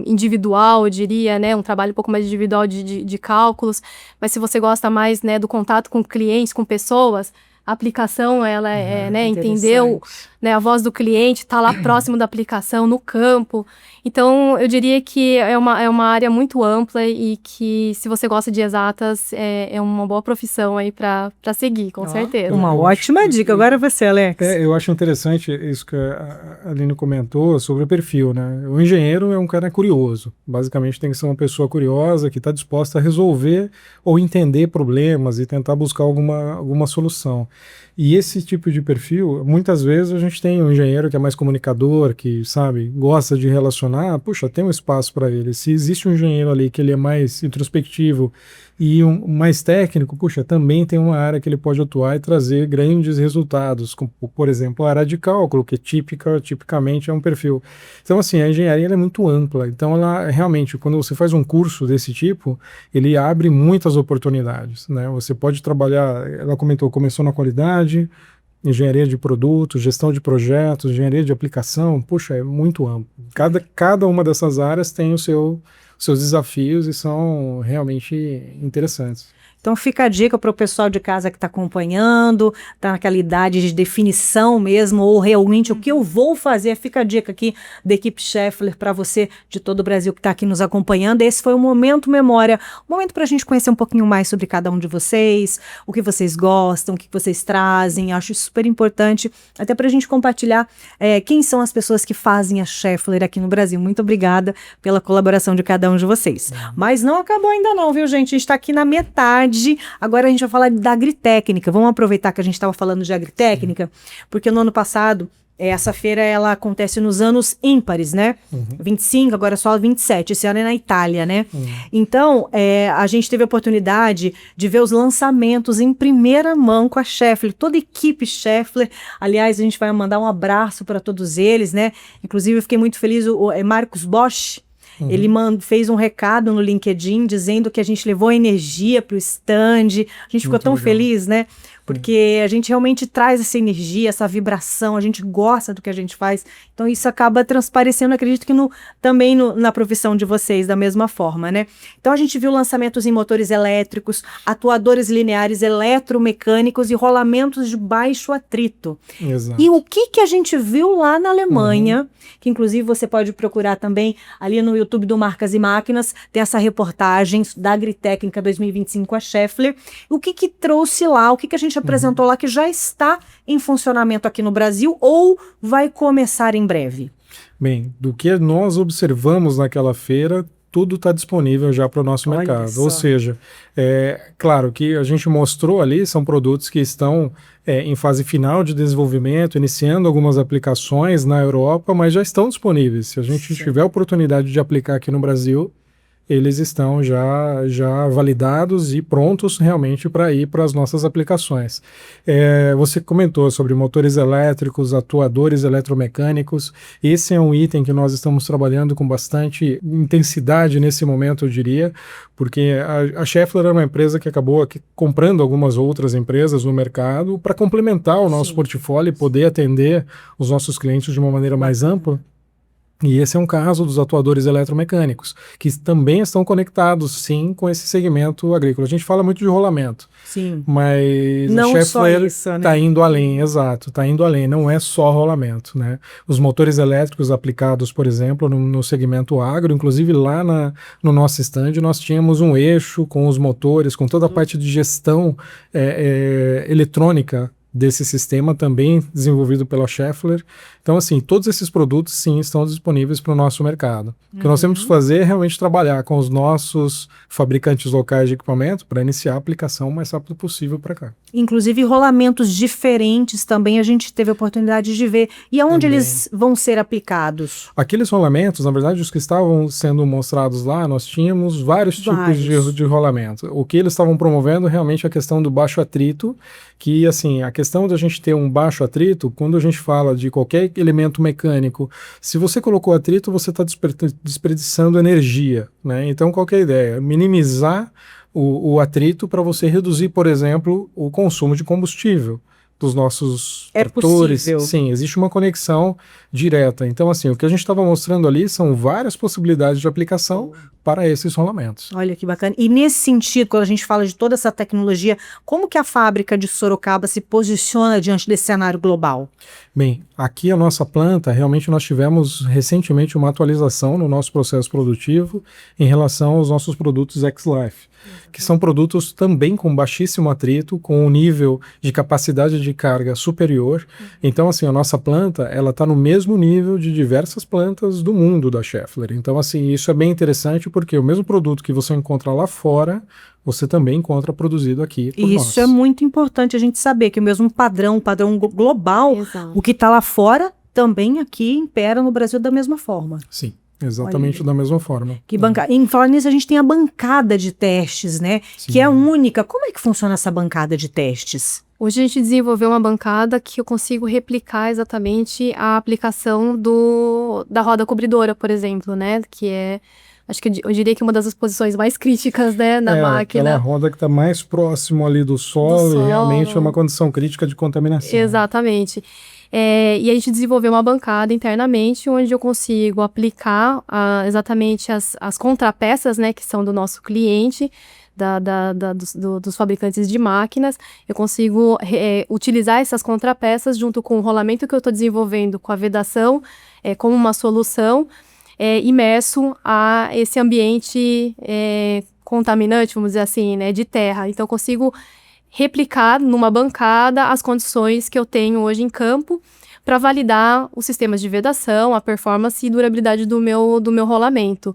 individual, eu diria, né? Um trabalho um pouco mais individual de cálculos. Mas se você gosta mais, né, do contato com clientes, com pessoas, a aplicação, ela né, entendeu, né, a voz do cliente, está lá próximo da aplicação, no campo. Então, eu diria que é uma área muito ampla e que, se você gosta de exatas, é uma boa profissão aí para seguir, com certeza. Uma ótima dica. Agora você, Alex. Eu acho interessante isso que a Aline comentou sobre o perfil, né? O engenheiro é um cara curioso. Basicamente, tem que ser uma pessoa curiosa que está disposta a resolver ou entender problemas e tentar buscar alguma solução. E esse tipo de perfil, muitas vezes a gente tem um engenheiro que é mais comunicador, que, sabe, gosta de relacionar, puxa, tem um espaço para ele. Se existe um engenheiro ali que ele é mais introspectivo e mais técnico, puxa, também tem uma área que ele pode atuar e trazer grandes resultados, como, por exemplo, a área de cálculo, que tipicamente é um perfil. Então, assim, a engenharia ela é muito ampla. Então, ela realmente, quando você faz um curso desse tipo, ele abre muitas oportunidades, né? Você pode trabalhar, ela comentou, começou na qualidade, engenharia de produtos, gestão de projetos, engenharia de aplicação, puxa, é muito amplo. Cada uma dessas áreas tem seus desafios e são realmente interessantes. Então fica a dica para o pessoal de casa que está acompanhando, está naquela idade de definição mesmo, ou realmente o que eu vou fazer. Fica a dica aqui da equipe Schaeffler para você de todo o Brasil que está aqui nos acompanhando. Esse foi o Momento Memória, um momento para a gente conhecer um pouquinho mais sobre cada um de vocês, o que vocês gostam, o que vocês trazem. Acho isso super importante, até para a gente compartilhar quem são as pessoas que fazem a Schaeffler aqui no Brasil. Muito obrigada pela colaboração de cada um de vocês. Mas não acabou ainda não, viu, gente? A gente está aqui na metade. Agora a gente vai falar da agritécnica. Vamos aproveitar que a gente estava falando de agritécnica, porque no ano passado Essa feira, ela acontece nos anos ímpares, né? 25, agora só 27. Esse ano é na Itália, né? Então, a gente teve a oportunidade de ver os lançamentos em primeira mão com a Schaeffler, toda a equipe Schaeffler. Aliás, a gente vai mandar um abraço para todos eles, né? Inclusive, eu fiquei muito feliz, o Marcos Bosch, ele fez um recado no LinkedIn dizendo que a gente levou energia para o stand. A gente ficou Muito tão legal. feliz, né? Porque a gente realmente traz essa energia, essa vibração, a gente gosta do que a gente faz. Então isso acaba transparecendo, acredito que também na profissão de vocês, da mesma forma, né? Então a gente viu lançamentos em motores elétricos, atuadores lineares eletromecânicos e rolamentos de baixo atrito. Exato. E o que a gente viu lá na Alemanha, que inclusive você pode procurar também ali no YouTube do Marcas e Máquinas, tem essa reportagem da Agritécnica 2025, a Schaeffler. O que trouxe lá, o que a gente apresentou lá que já está em funcionamento aqui no Brasil ou vai começar em breve? Bem, do que nós observamos naquela feira, tudo está disponível já para o nosso Olha mercado. só. Ou seja, claro que a gente mostrou ali, são produtos que estão em fase final de desenvolvimento, iniciando algumas aplicações na Europa, mas já estão disponíveis. Se a gente tiver a oportunidade de aplicar aqui no Brasil, eles estão já validados e prontos realmente para ir para as nossas aplicações. Você comentou sobre motores elétricos, atuadores eletromecânicos. Esse é um item que nós estamos trabalhando com bastante intensidade nesse momento, eu diria, porque a Schaeffler é uma empresa que acabou aqui comprando algumas outras empresas no mercado para complementar o nosso portfólio e poder atender os nossos clientes de uma maneira mais ampla. E esse é um caso dos atuadores eletromecânicos, que também estão conectados, sim, com esse segmento agrícola. A gente fala muito de rolamento, Sim. mas Não a só Schaeffler isso, né? está indo além, exato, está indo além, não é só rolamento, né? Os motores elétricos aplicados, por exemplo, no segmento agro, inclusive lá no nosso stand, nós tínhamos um eixo com os motores, com toda a parte de gestão eletrônica desse sistema, também desenvolvido pela Schaeffler. Então, assim, todos esses produtos, sim, estão disponíveis para o nosso mercado. O que nós temos que fazer é realmente trabalhar com os nossos fabricantes locais de equipamento para iniciar a aplicação o mais rápido possível para cá. Inclusive rolamentos diferentes também a gente teve a oportunidade de ver. E aonde Também. eles vão ser aplicados? Aqueles rolamentos, na verdade, os que estavam sendo mostrados lá, nós tínhamos vários tipos de rolamento. O que eles estavam promovendo realmente é a questão do baixo atrito, que, assim, a questão de a gente ter um baixo atrito, quando a gente fala de qualquer elemento mecânico, se você colocou atrito, você está desperdiçando energia, né? Então, qual que é a ideia? Minimizar o atrito para você reduzir, por exemplo, o consumo de combustível dos nossos tratores. Possível. Sim, existe uma conexão direta. Então, assim, o que a gente estava mostrando ali são várias possibilidades de aplicação para esses rolamentos. Olha que bacana. E nesse sentido, quando a gente fala de toda essa tecnologia, como que a fábrica de Sorocaba se posiciona diante desse cenário global? Bem, aqui a nossa planta, realmente nós tivemos recentemente uma atualização no nosso processo produtivo em relação aos nossos produtos X-Life, que são produtos também com baixíssimo atrito, com um nível de capacidade de carga superior. Então, assim, a nossa planta, ela está no mesmo nível de diversas plantas do mundo da Schaeffler. Então, assim, isso é bem interessante porque o mesmo produto que você encontra lá fora, você também encontra produzido aqui por nós. Isso é muito importante a gente saber, que o mesmo padrão global, Exato. o que está lá fora, também aqui impera no Brasil da mesma forma. Sim, exatamente da mesma forma. Que Em falar nisso, a gente tem a bancada de testes, né? Sim. Que é única. Como é que funciona essa bancada de testes? Hoje a gente desenvolveu uma bancada que eu consigo replicar exatamente a aplicação da roda cobridora, por exemplo, né? Que é, acho que eu diria que uma das posições mais críticas, né, na máquina. Aquela roda que está mais próximo ali do solo, e realmente é uma condição crítica de contaminação. Exatamente. E a gente desenvolveu uma bancada internamente onde eu consigo aplicar exatamente as contrapeças, né, que são do nosso cliente, dos fabricantes de máquinas. Eu consigo utilizar essas contrapeças junto com o rolamento que eu estou desenvolvendo com a vedação como uma solução imerso a esse ambiente contaminante, vamos dizer assim, né, de terra. Então eu consigo replicar numa bancada as condições que eu tenho hoje em campo para validar os sistemas de vedação, a performance e durabilidade do meu rolamento.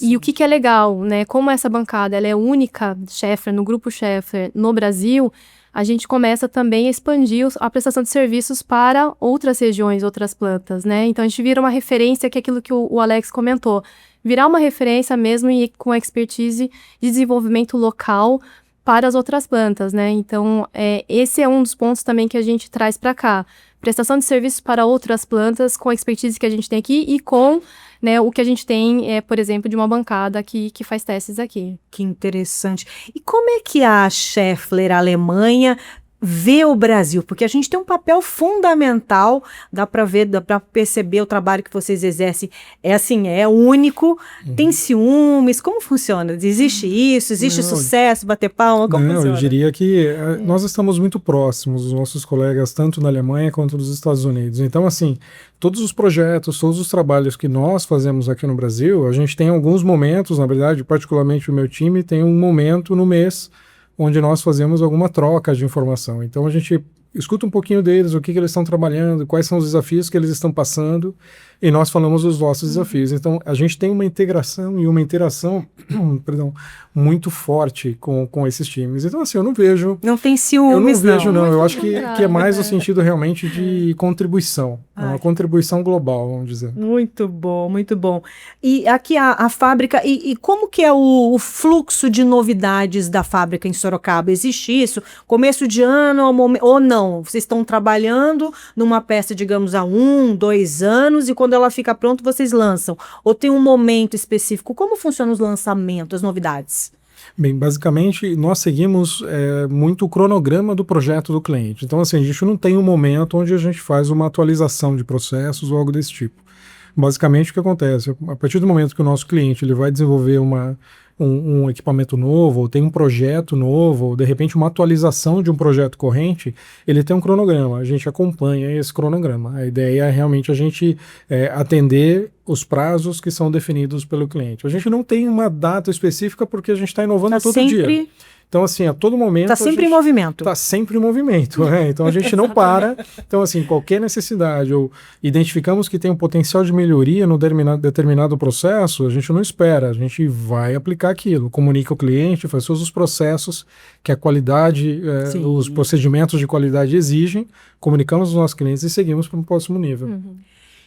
E o que é legal, né? Como essa bancada ela é única, Schaeffler, no grupo Schaeffler, no Brasil, a gente começa também a expandir a prestação de serviços para outras regiões, outras plantas, né? Então, a gente vira uma referência, que é aquilo que o Alex comentou, virar uma referência mesmo e com expertise de desenvolvimento local para as outras plantas, né? Então, esse é um dos pontos também que a gente traz para cá. Prestação de serviços para outras plantas com a expertise que a gente tem aqui e com, né, o que a gente tem, por exemplo, de uma bancada que faz testes aqui. Que interessante. E como é que a Schaeffler Alemanha vê o Brasil? Porque a gente tem um papel fundamental, dá para ver, dá para perceber o trabalho que vocês exercem. É único, tem ciúmes, como funciona? Existe isso? Existe sucesso, bater palma? Como funciona? Eu diria que nós estamos muito próximos dos nossos colegas, tanto na Alemanha quanto nos Estados Unidos. Então, assim, todos os projetos, todos os trabalhos que nós fazemos aqui no Brasil, a gente tem alguns momentos, na verdade, particularmente o meu time, tem um momento no mês onde nós fazemos alguma troca de informação. Então a gente escuta um pouquinho deles, o que eles estão trabalhando, quais são os desafios que eles estão passando, e nós falamos dos nossos desafios. Então a gente tem uma integração e uma interação muito forte com esses times. Então assim, eu não vejo... Não tem ciúmes, eu não vejo, não. Muito Eu acho que é mais no né? sentido realmente de contribuição. Uma contribuição global, vamos dizer. Muito bom, muito bom. E aqui a fábrica, e como que é o fluxo de novidades da fábrica em Sorocaba? Existe isso? Começo de ano ou não? Vocês estão trabalhando numa peça, digamos, há 1, 2 anos, e quando ela fica pronta, vocês lançam? Ou tem um momento específico? Como funcionam os lançamentos, as novidades? Bem, basicamente, nós seguimos muito o cronograma do projeto do cliente. Então, assim, a gente não tem um momento onde a gente faz uma atualização de processos ou algo desse tipo. Basicamente, o que acontece? A partir do momento que o nosso cliente ele vai desenvolver um equipamento novo, ou tem um projeto novo, ou de repente uma atualização de um projeto corrente, ele tem um cronograma, a gente acompanha esse cronograma. A ideia é realmente a gente atender os prazos que são definidos pelo cliente. A gente não tem uma data específica porque a gente está inovando todo dia. Então, assim, a todo momento... Está sempre em movimento. Está sempre em movimento, né? Então, a gente não para. Então, assim, qualquer necessidade ou identificamos que tem um potencial de melhoria no determinado processo, a gente não espera, a gente vai aplicar aquilo, comunica o cliente, faz todos os processos que a qualidade, os procedimentos de qualidade exigem, comunicamos aos nossos clientes e seguimos para um próximo nível. Uhum.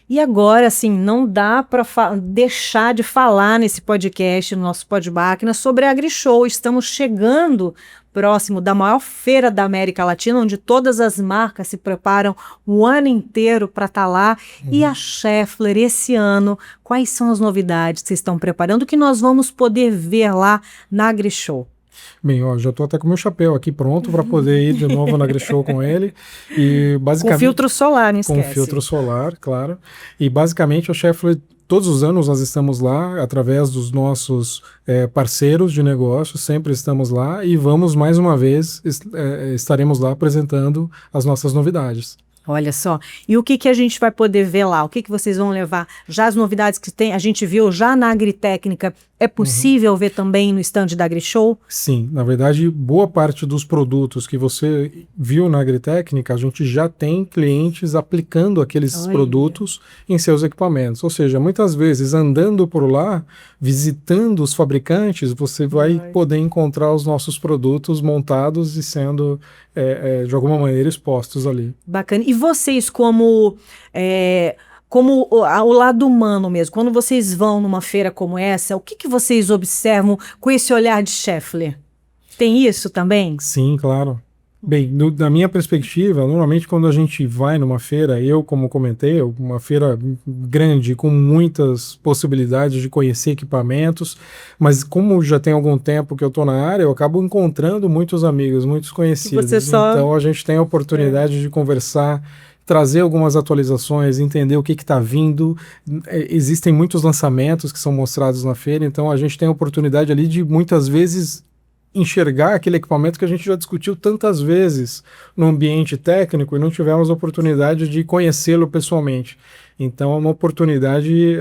E agora, assim, não dá para deixar de falar nesse podcast, no nosso Podmáquina, sobre a AgriShow. Estamos chegando próximo da maior feira da América Latina, onde todas as marcas se preparam o ano inteiro para estar lá. E a Schaeffler, esse ano, quais são as novidades que vocês estão preparando, que nós vamos poder ver lá na AgriShow? Bem, já estou até com o meu chapéu aqui pronto para poder ir de novo na AgriShow com ele. E basicamente, com filtro solar, não esquece. Com filtro solar, claro. E basicamente a Schaeffler, todos os anos nós estamos lá, através dos nossos parceiros de negócio, sempre estamos lá e vamos mais uma vez, estaremos lá apresentando as nossas novidades. Olha só, e o que a gente vai poder ver lá? O que vocês vão levar? Já as novidades que a gente viu já na Agritécnica, é possível ver também no stand da AgriShow? Sim, na verdade, boa parte dos produtos que você viu na Agritécnica, a gente já tem clientes aplicando aqueles produtos em seus equipamentos. Ou seja, muitas vezes andando por lá, visitando os fabricantes, você vai poder encontrar os nossos produtos montados e sendo, de alguma maneira, expostos ali. Bacana. E vocês, como o lado humano mesmo, quando vocês vão numa feira como essa, o que vocês observam com esse olhar de Schaeffler? Tem isso também? Sim, claro. Bem, da minha perspectiva, normalmente quando a gente vai numa feira, eu como comentei, uma feira grande com muitas possibilidades de conhecer equipamentos, mas como já tem algum tempo que eu estou na área, eu acabo encontrando muitos amigos, muitos conhecidos. Então a gente tem a oportunidade de conversar, trazer algumas atualizações, entender o que está vindo. Existem muitos lançamentos que são mostrados na feira, então a gente tem a oportunidade ali de muitas vezes enxergar aquele equipamento que a gente já discutiu tantas vezes no ambiente técnico e não tivemos a oportunidade de conhecê-lo pessoalmente. Então é uma oportunidade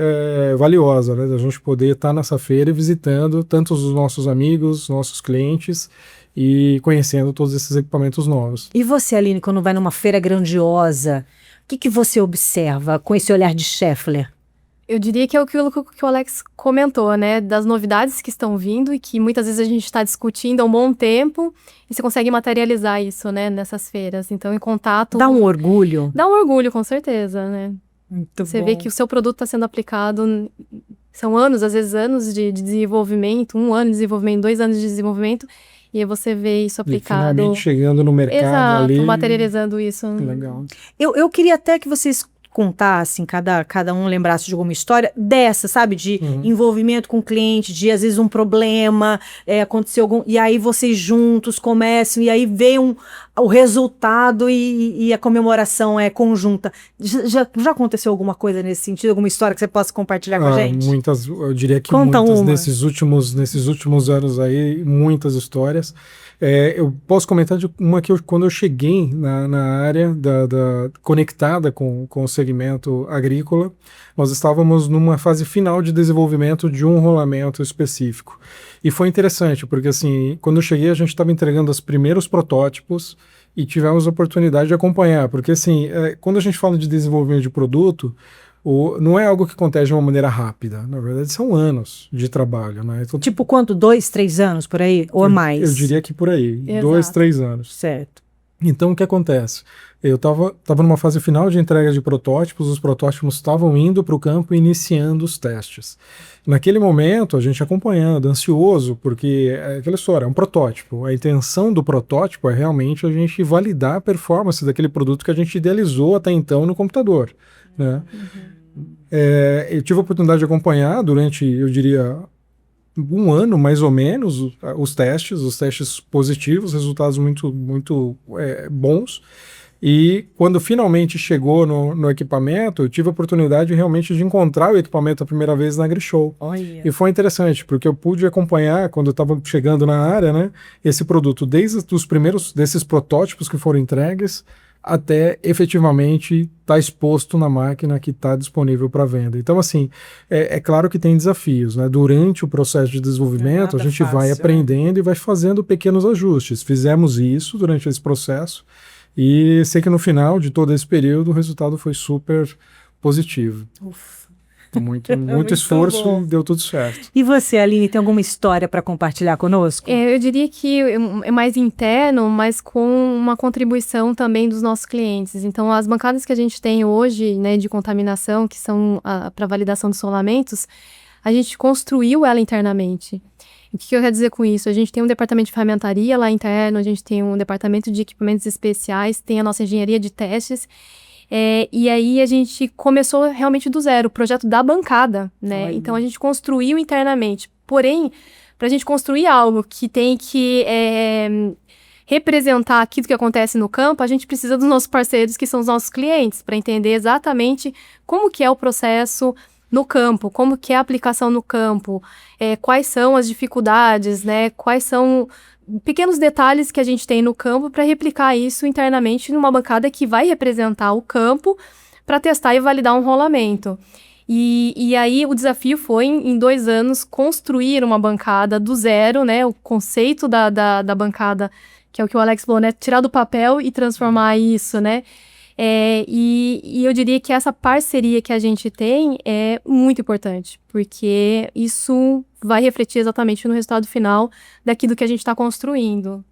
valiosa, né, da gente poder estar nessa feira visitando tantos os nossos amigos, nossos clientes e conhecendo todos esses equipamentos novos. E você, Aline, quando vai numa feira grandiosa, o que você observa com esse olhar de Schaeffler? Eu diria que é aquilo que o Alex comentou, né? Das novidades que estão vindo e que muitas vezes a gente está discutindo há um bom tempo e você consegue materializar isso, né? Nessas feiras. Então, em contato... Dá um orgulho. Dá um orgulho, com certeza, né? Muito Você bom. vê que o seu produto está sendo aplicado... São anos, às vezes anos de desenvolvimento, 1 ano de desenvolvimento, 2 anos de desenvolvimento, e aí você vê isso E aplicado. finalmente chegando no mercado Exato, ali. materializando isso. Legal. Eu queria até que vocês contassem, cada um lembrasse de alguma história dessa, sabe? De envolvimento com o cliente, de às vezes um problema, aconteceu algum... E aí vocês juntos começam, e aí vê o resultado e a comemoração é conjunta. Já aconteceu alguma coisa nesse sentido? Alguma história que você possa compartilhar com a gente? Muitas, eu diria que Conta muitas uma. nesses últimos anos aí, muitas histórias. Eu posso comentar de uma que quando eu cheguei na área conectada com o segmento agrícola, nós estávamos numa fase final de desenvolvimento de um rolamento específico. E foi interessante, porque assim, quando eu cheguei, a gente estava entregando os primeiros protótipos e tivemos a oportunidade de acompanhar, porque assim, quando a gente fala de desenvolvimento de produto, não é algo que acontece de uma maneira rápida. Na verdade, são anos de trabalho, né? Então, Tipo quanto? 2, 3 anos por aí? Ou mais? eu diria que por aí, Exato. 2, 3 anos. Certo. Então, o que acontece? Eu estava numa fase final de entrega de protótipos, os protótipos estavam indo para o campo e iniciando os testes. Naquele momento, a gente acompanhando, ansioso, porque é aquela história, é um protótipo. A intenção do protótipo é realmente a gente validar a performance daquele produto que a gente idealizou até então no computador, né? Eu tive a oportunidade de acompanhar durante, eu diria, 1 ano, mais ou menos, os testes positivos, resultados muito, muito bons. E quando finalmente chegou no equipamento, eu tive a oportunidade realmente de encontrar o equipamento a primeira vez na AgriShow. Olha. E foi interessante, porque eu pude acompanhar, quando eu estava chegando na área, né, esse produto, desde os primeiros desses protótipos que foram entregues, até efetivamente estar exposto na máquina que está disponível para venda. Então, assim, é claro que tem desafios, né? Durante o processo de desenvolvimento, a gente vai aprendendo e vai fazendo pequenos ajustes. Fizemos isso durante esse processo e sei que no final de todo esse período o resultado foi super positivo. Ufa. Muito esforço, bom. deu tudo certo. E você, Aline, tem alguma história para compartilhar conosco? Eu diria que é mais interno, mas com uma contribuição também dos nossos clientes. Então, as bancadas que a gente tem hoje, né, de contaminação, que são para validação de solamentos, a gente construiu ela internamente. O que eu quero dizer com isso? A gente tem um departamento de ferramentaria lá interno, a gente tem um departamento de equipamentos especiais, tem a nossa engenharia de testes. E aí a gente começou realmente do zero, o projeto da bancada, né? Olha. Então a gente construiu internamente. Porém, para a gente construir algo que tem que representar aquilo que acontece no campo, a gente precisa dos nossos parceiros, que são os nossos clientes, para entender exatamente como que é o processo no campo, como que é a aplicação no campo, quais são as dificuldades, né? Quais são pequenos detalhes que a gente tem no campo para replicar isso internamente numa bancada que vai representar o campo para testar e validar um rolamento. E aí o desafio foi, em 2 anos, construir uma bancada do zero, né? O conceito da bancada, que é o que o Alex falou, né? Tirar do papel e transformar isso, né? E eu diria que essa parceria que a gente tem é muito importante, porque isso vai refletir exatamente no resultado final daquilo que a gente está construindo.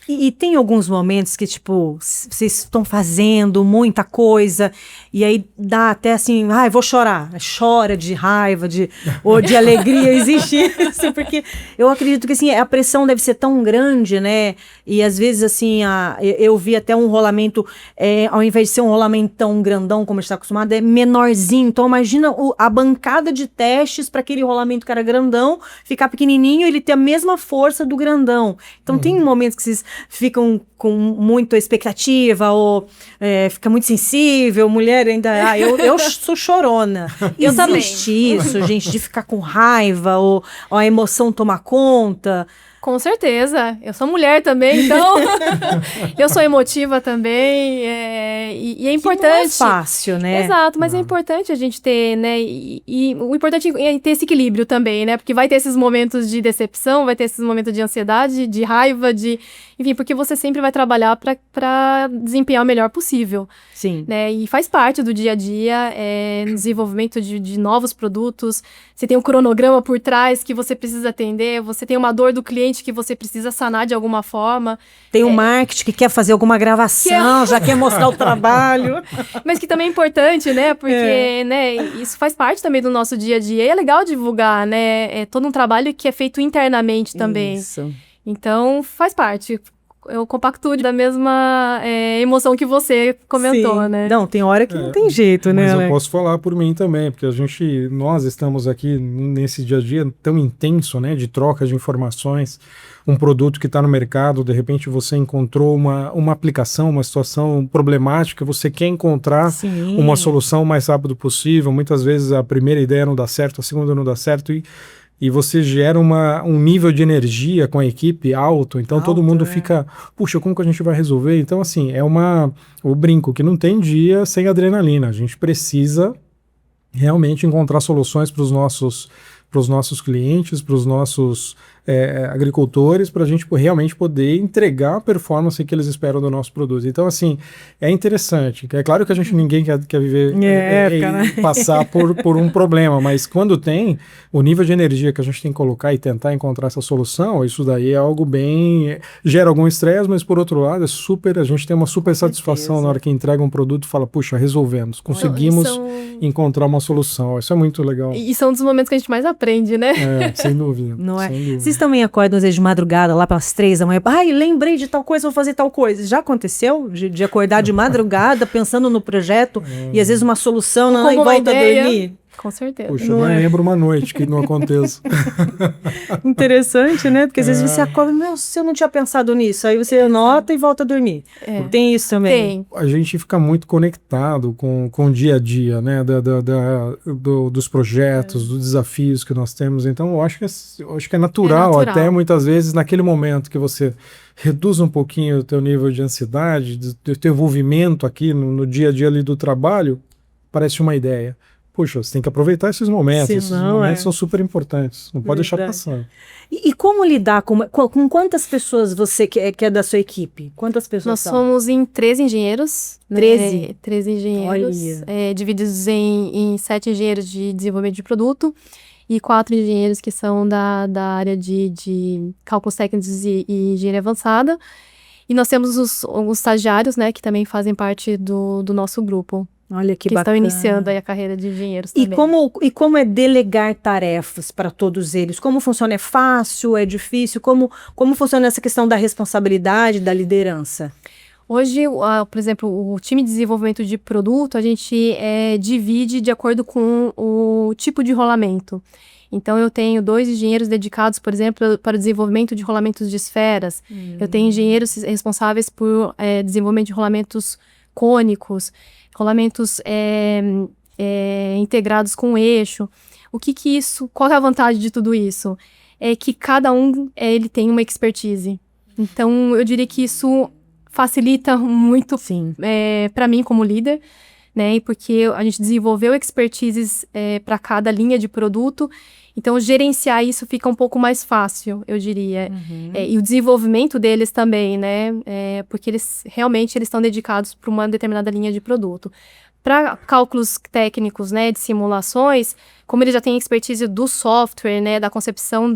E tem alguns momentos que, tipo, vocês estão fazendo muita coisa e aí dá até assim, vou chorar. Chora de raiva, ou de alegria, existe isso, porque eu acredito que, assim, a pressão deve ser tão grande, né? E às vezes, assim, eu vi até um rolamento, ao invés de ser um rolamento tão grandão como a gente está acostumado, é menorzinho. Então, imagina a bancada de testes para aquele rolamento que era grandão, ficar pequenininho e ele ter a mesma força do grandão. Então, tem momentos que vocês ficam com muita expectativa ou fica muito sensível, mulher ainda... eu sou chorona. Eu também. Existe isso, gente, de ficar com raiva ou a emoção tomar conta? Com certeza. Eu sou mulher também, então eu sou emotiva também. E é importante. Que não é fácil, né? Exato, mas é importante a gente ter, né? E o importante é ter esse equilíbrio também, né? Porque vai ter esses momentos de decepção, vai ter esses momentos de ansiedade, de raiva, enfim, porque você sempre vai trabalhar para desempenhar o melhor possível. Sim. Né? E faz parte do dia a dia, no desenvolvimento de novos produtos. Você tem um cronograma por trás que você precisa atender, você tem uma dor do cliente que você precisa sanar de alguma forma. Tem um marketing que quer fazer alguma gravação, já quer mostrar o trabalho. Mas que também é importante, né? Porque né, isso faz parte também do nosso dia a dia. E é legal divulgar, né? É todo um trabalho que é feito internamente também. Isso. Então, faz parte. Eu compactuo da mesma emoção que você comentou, Sim. né? Não, tem hora que não tem jeito, né, Mas eu Alex? posso falar por mim também, porque nós estamos aqui nesse dia a dia tão intenso, né, de troca de informações, um produto que está no mercado, de repente você encontrou uma aplicação, uma situação problemática, você quer encontrar Sim. uma solução o mais rápido possível, muitas vezes a primeira ideia não dá certo, a segunda não dá certo, e você gera um nível de energia com a equipe alto, então todo mundo fica, puxa, como que a gente vai resolver? Então, assim, o brinco que não tem dia sem adrenalina, a gente precisa realmente encontrar soluções para os nossos clientes, para os nossos agricultores, para a gente realmente poder entregar a performance que eles esperam do nosso produto. Então, assim, é interessante. É claro que ninguém quer viver e passar por um problema, mas quando tem, o nível de energia que a gente tem que colocar e tentar encontrar essa solução, isso daí é algo gera algum estresse, mas por outro lado, a gente tem uma super satisfação na hora que entrega um produto e fala, puxa, resolvemos, conseguimos encontrar uma solução. Isso é muito legal. E são dos momentos que a gente mais aprende, né? Sem dúvida. Não é? Sem dúvida. Vocês também acordam às vezes de madrugada, lá pelas 3 da manhã. Ai, lembrei de tal coisa, vou fazer tal coisa. Já aconteceu de acordar de madrugada pensando no projeto e às vezes uma solução e volta a dormir? Com certeza. Puxa, não lembro uma noite que não aconteça. Interessante, né? Porque às vezes você acorda, meu, se eu não tinha pensado nisso, aí você anota e volta a dormir. Tem isso também? Tem. A gente fica muito conectado com o dia a dia, né? Dos projetos, dos desafios que nós temos. Então, eu acho que é natural, até muitas vezes, naquele momento que você reduz um pouquinho o teu nível de ansiedade, do teu envolvimento aqui no dia a dia ali do trabalho, parece uma ideia. Puxa, você tem que aproveitar esses momentos. Esses momentos são super importantes. Não pode deixar passar. E como lidar com quantas pessoas você que é da sua equipe? Quantas pessoas Nós são? somos em 13 engenheiros. 13? Né? 13 engenheiros. Divididos em 7 engenheiros de desenvolvimento de produto e 4 engenheiros que são da área de cálculos técnicos e engenharia avançada. E nós temos os estagiários, né, que também fazem parte do nosso grupo. Olha que bacana. Estão iniciando aí a carreira de engenheiros também. E como é delegar tarefas para todos eles? Como funciona? É fácil? É difícil? Como funciona essa questão da responsabilidade, da liderança? Hoje, por exemplo, o time de desenvolvimento de produto, a gente divide de acordo com o tipo de rolamento. Então, eu tenho 2 engenheiros dedicados, por exemplo, para o desenvolvimento de rolamentos de esferas. Eu tenho engenheiros responsáveis por desenvolvimento de rolamentos cônicos, rolamentos integrados com o eixo. Qual é a vantagem de tudo isso? É que cada um ele tem uma expertise. Então, eu diria que isso facilita muito para mim como líder, né? Porque a gente desenvolveu expertises para cada linha de produto. Então, gerenciar isso fica um pouco mais fácil, eu diria. E o desenvolvimento deles também, né? Porque eles estão dedicados para uma determinada linha de produto. Para cálculos técnicos, né, de simulações, como eles já têm expertise do software, né, da concepção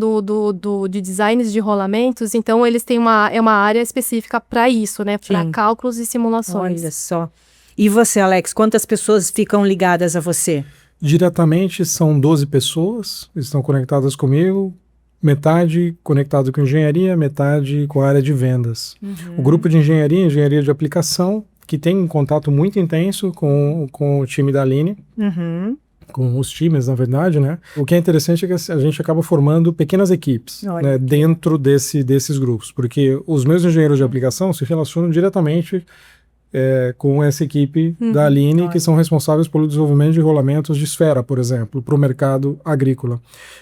de designs de rolamentos, então eles têm uma área específica para isso, né, para cálculos e simulações. Olha só. E você, Alex, quantas pessoas ficam ligadas a você? Diretamente são 12 pessoas, estão conectadas comigo, metade conectado com engenharia, metade com a área de vendas. O grupo de engenharia de aplicação, que tem um contato muito intenso com o time da Aline, com os times, na verdade, né? O que é interessante é que a gente acaba formando pequenas equipes, né, dentro desses grupos, porque os meus engenheiros de aplicação se relacionam diretamente com essa equipe da Aline, que são responsáveis pelo desenvolvimento de rolamentos de esfera, por exemplo, para o mercado agrícola.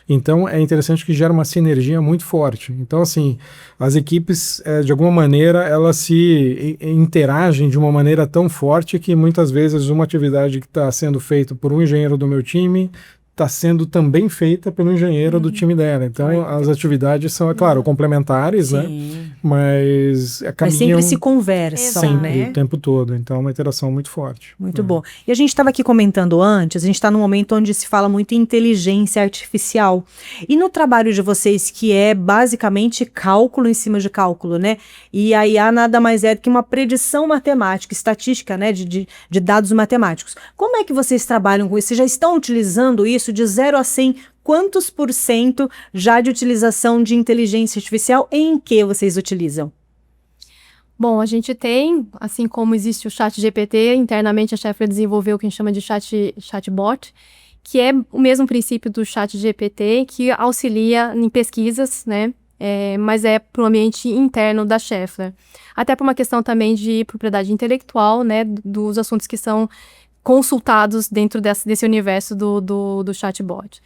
Então, é interessante que gera uma sinergia muito forte. Então, assim, as equipes, de alguma maneira, elas se interagem de uma maneira tão forte que muitas vezes uma atividade que está sendo feita por um engenheiro do meu time está sendo também feita pelo engenheiro do time dela. Então, as atividades são, é claro, complementares, né? Mas Mas sempre se conversam, sempre, né? o tempo todo. Então, é uma interação muito forte. Muito bom. E a gente estava aqui comentando antes, a gente está num momento onde se fala muito em inteligência artificial. E no trabalho de vocês, que é basicamente cálculo em cima de cálculo, né? E a IA nada mais é do que uma predição matemática, estatística, né? De dados matemáticos. Como é que vocês trabalham com isso? Vocês já estão utilizando isso de 0 a 100? Quantos por cento já de utilização de inteligência artificial e em que vocês utilizam? Bom, a gente tem, assim como existe o ChatGPT, internamente a Schaeffler desenvolveu o que a gente chama de chatbot, que é o mesmo princípio do ChatGPT, que auxilia em pesquisas, né? Mas é para o ambiente interno da Schaeffler. Até por uma questão também de propriedade intelectual, né? Dos assuntos que são consultados dentro desse universo do chatbot.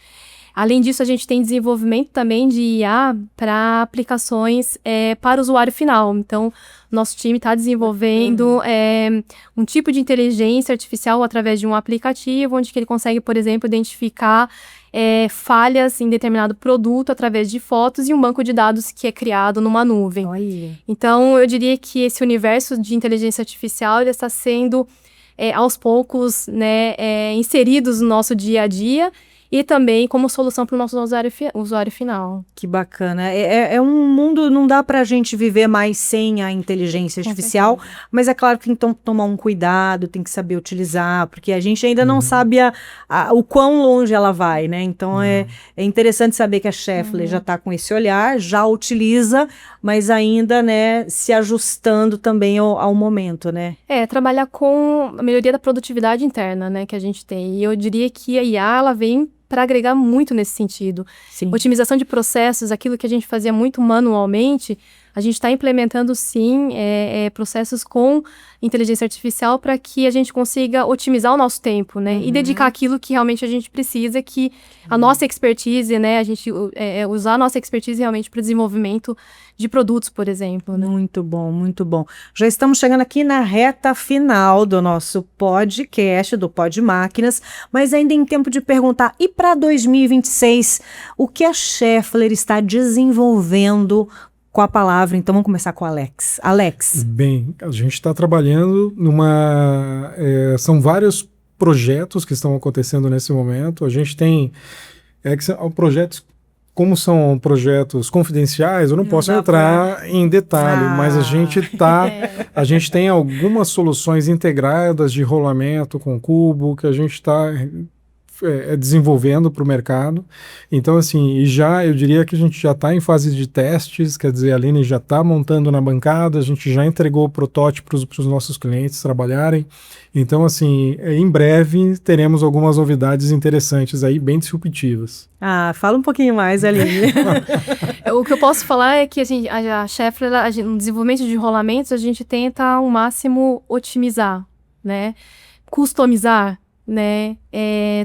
Além disso, a gente tem desenvolvimento também de IA para aplicações para o usuário final. Então, nosso time está desenvolvendo um tipo de inteligência artificial através de um aplicativo, onde que ele consegue, por exemplo, identificar falhas em determinado produto através de fotos e um banco de dados que é criado numa nuvem. Olha. Então, eu diria que esse universo de inteligência artificial ele está sendo, aos poucos, né, inseridos no nosso dia a dia, e também como solução para o nosso usuário final. Que bacana. É um mundo, não dá para a gente viver mais sem a inteligência artificial, mas é claro que tem que tomar um cuidado, tem que saber utilizar, porque a gente ainda não sabe o quão longe ela vai, né? Então é interessante saber que a Schaeffler já está com esse olhar, já utiliza, mas ainda, né, se ajustando também ao momento, né? Trabalhar com a melhoria da produtividade interna, né, que a gente tem. E eu diria que a IA, ela vem para agregar muito nesse sentido. Sim. Otimização de processos, aquilo que a gente fazia muito manualmente, a gente está implementando, sim, processos com inteligência artificial para que a gente consiga otimizar o nosso tempo, né? E dedicar aquilo que realmente a gente precisa, que a nossa expertise, né? A gente usar a nossa expertise realmente para o desenvolvimento de produtos, por exemplo, né? Muito bom, muito bom. Já estamos chegando aqui na reta final do nosso podcast, do Pod Máquinas, mas ainda em tempo de perguntar, e para 2026, o que a Schaeffler está desenvolvendo com a palavra? Então vamos começar com o Alex. Alex. Bem, a gente está trabalhando são vários projetos que estão acontecendo nesse momento. A gente tem projetos, como são projetos confidenciais, eu não posso entrar em detalhe, mas a gente tem algumas soluções integradas de rolamento com cubo que a gente está desenvolvendo para o mercado. Então, assim, eu diria que a gente já está em fase de testes, quer dizer, a Aline já está montando na bancada, a gente já entregou protótipos para os nossos clientes trabalharem. Então, assim, em breve teremos algumas novidades interessantes aí, bem disruptivas. Fala um pouquinho mais, Aline. O que eu posso falar é que a Schaeffler, no desenvolvimento de rolamentos, a gente tenta ao máximo otimizar, né? Customizar, né,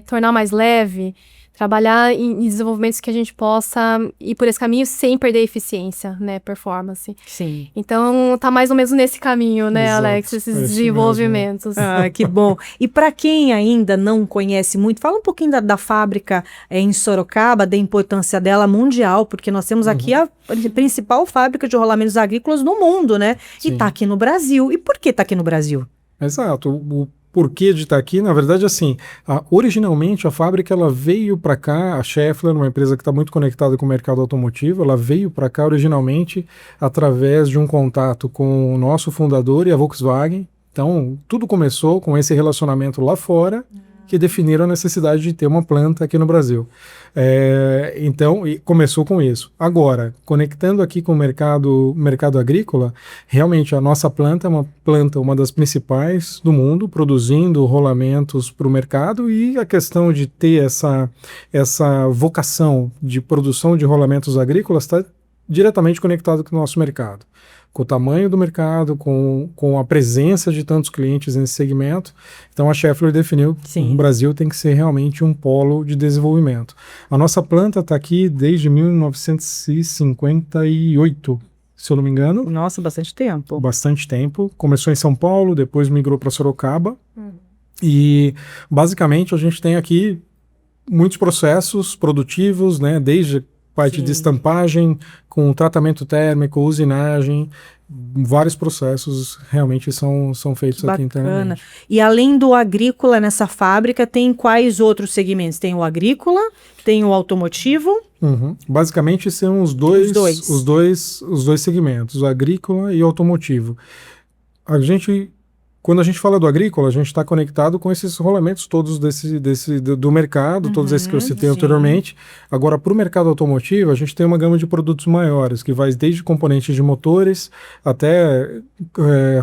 tornar mais leve, trabalhar em desenvolvimentos que a gente possa ir por esse caminho sem perder eficiência, né, performance. Sim. Então, tá mais ou menos nesse caminho, né, Exato. Alex, esses desenvolvimentos. Que bom. E para quem ainda não conhece muito, fala um pouquinho da fábrica em Sorocaba, da importância dela mundial, porque nós temos aqui a principal fábrica de rolamentos agrícolas no mundo, né? Sim. E tá aqui no Brasil. E por que tá aqui no Brasil? Exato. O porquê de estar aqui, na verdade, assim, originalmente a fábrica ela veio para cá, a Schaeffler, uma empresa que está muito conectada com o mercado automotivo, ela veio para cá originalmente através de um contato com o nosso fundador e a Volkswagen. Então, tudo começou com esse relacionamento lá fora, que definiram a necessidade de ter uma planta aqui no Brasil. Então, começou com isso. Agora, conectando aqui com o mercado agrícola, realmente a nossa planta é uma das principais do mundo, produzindo rolamentos para o mercado, e a questão de ter essa vocação de produção de rolamentos agrícolas está diretamente conectado com o nosso mercado, com o tamanho do mercado, com a presença de tantos clientes nesse segmento. Então a Schaeffler definiu que o Brasil tem que ser realmente um polo de desenvolvimento. A nossa planta está aqui desde 1958, se eu não me engano. Nossa, bastante tempo. Bastante tempo. Começou em São Paulo, depois migrou para Sorocaba. E basicamente a gente tem aqui muitos processos produtivos, né, desde parte de estampagem, com tratamento térmico, usinagem, vários processos realmente são feitos aqui internamente. E além do agrícola nessa fábrica, tem quais outros segmentos? Tem o agrícola, tem o automotivo? Basicamente são os dois segmentos, o agrícola e o automotivo. Quando a gente fala do agrícola, a gente está conectado com esses rolamentos todos do mercado, todos esses que eu citei anteriormente. Agora, para o mercado automotivo, a gente tem uma gama de produtos maiores, que vai desde componentes de motores até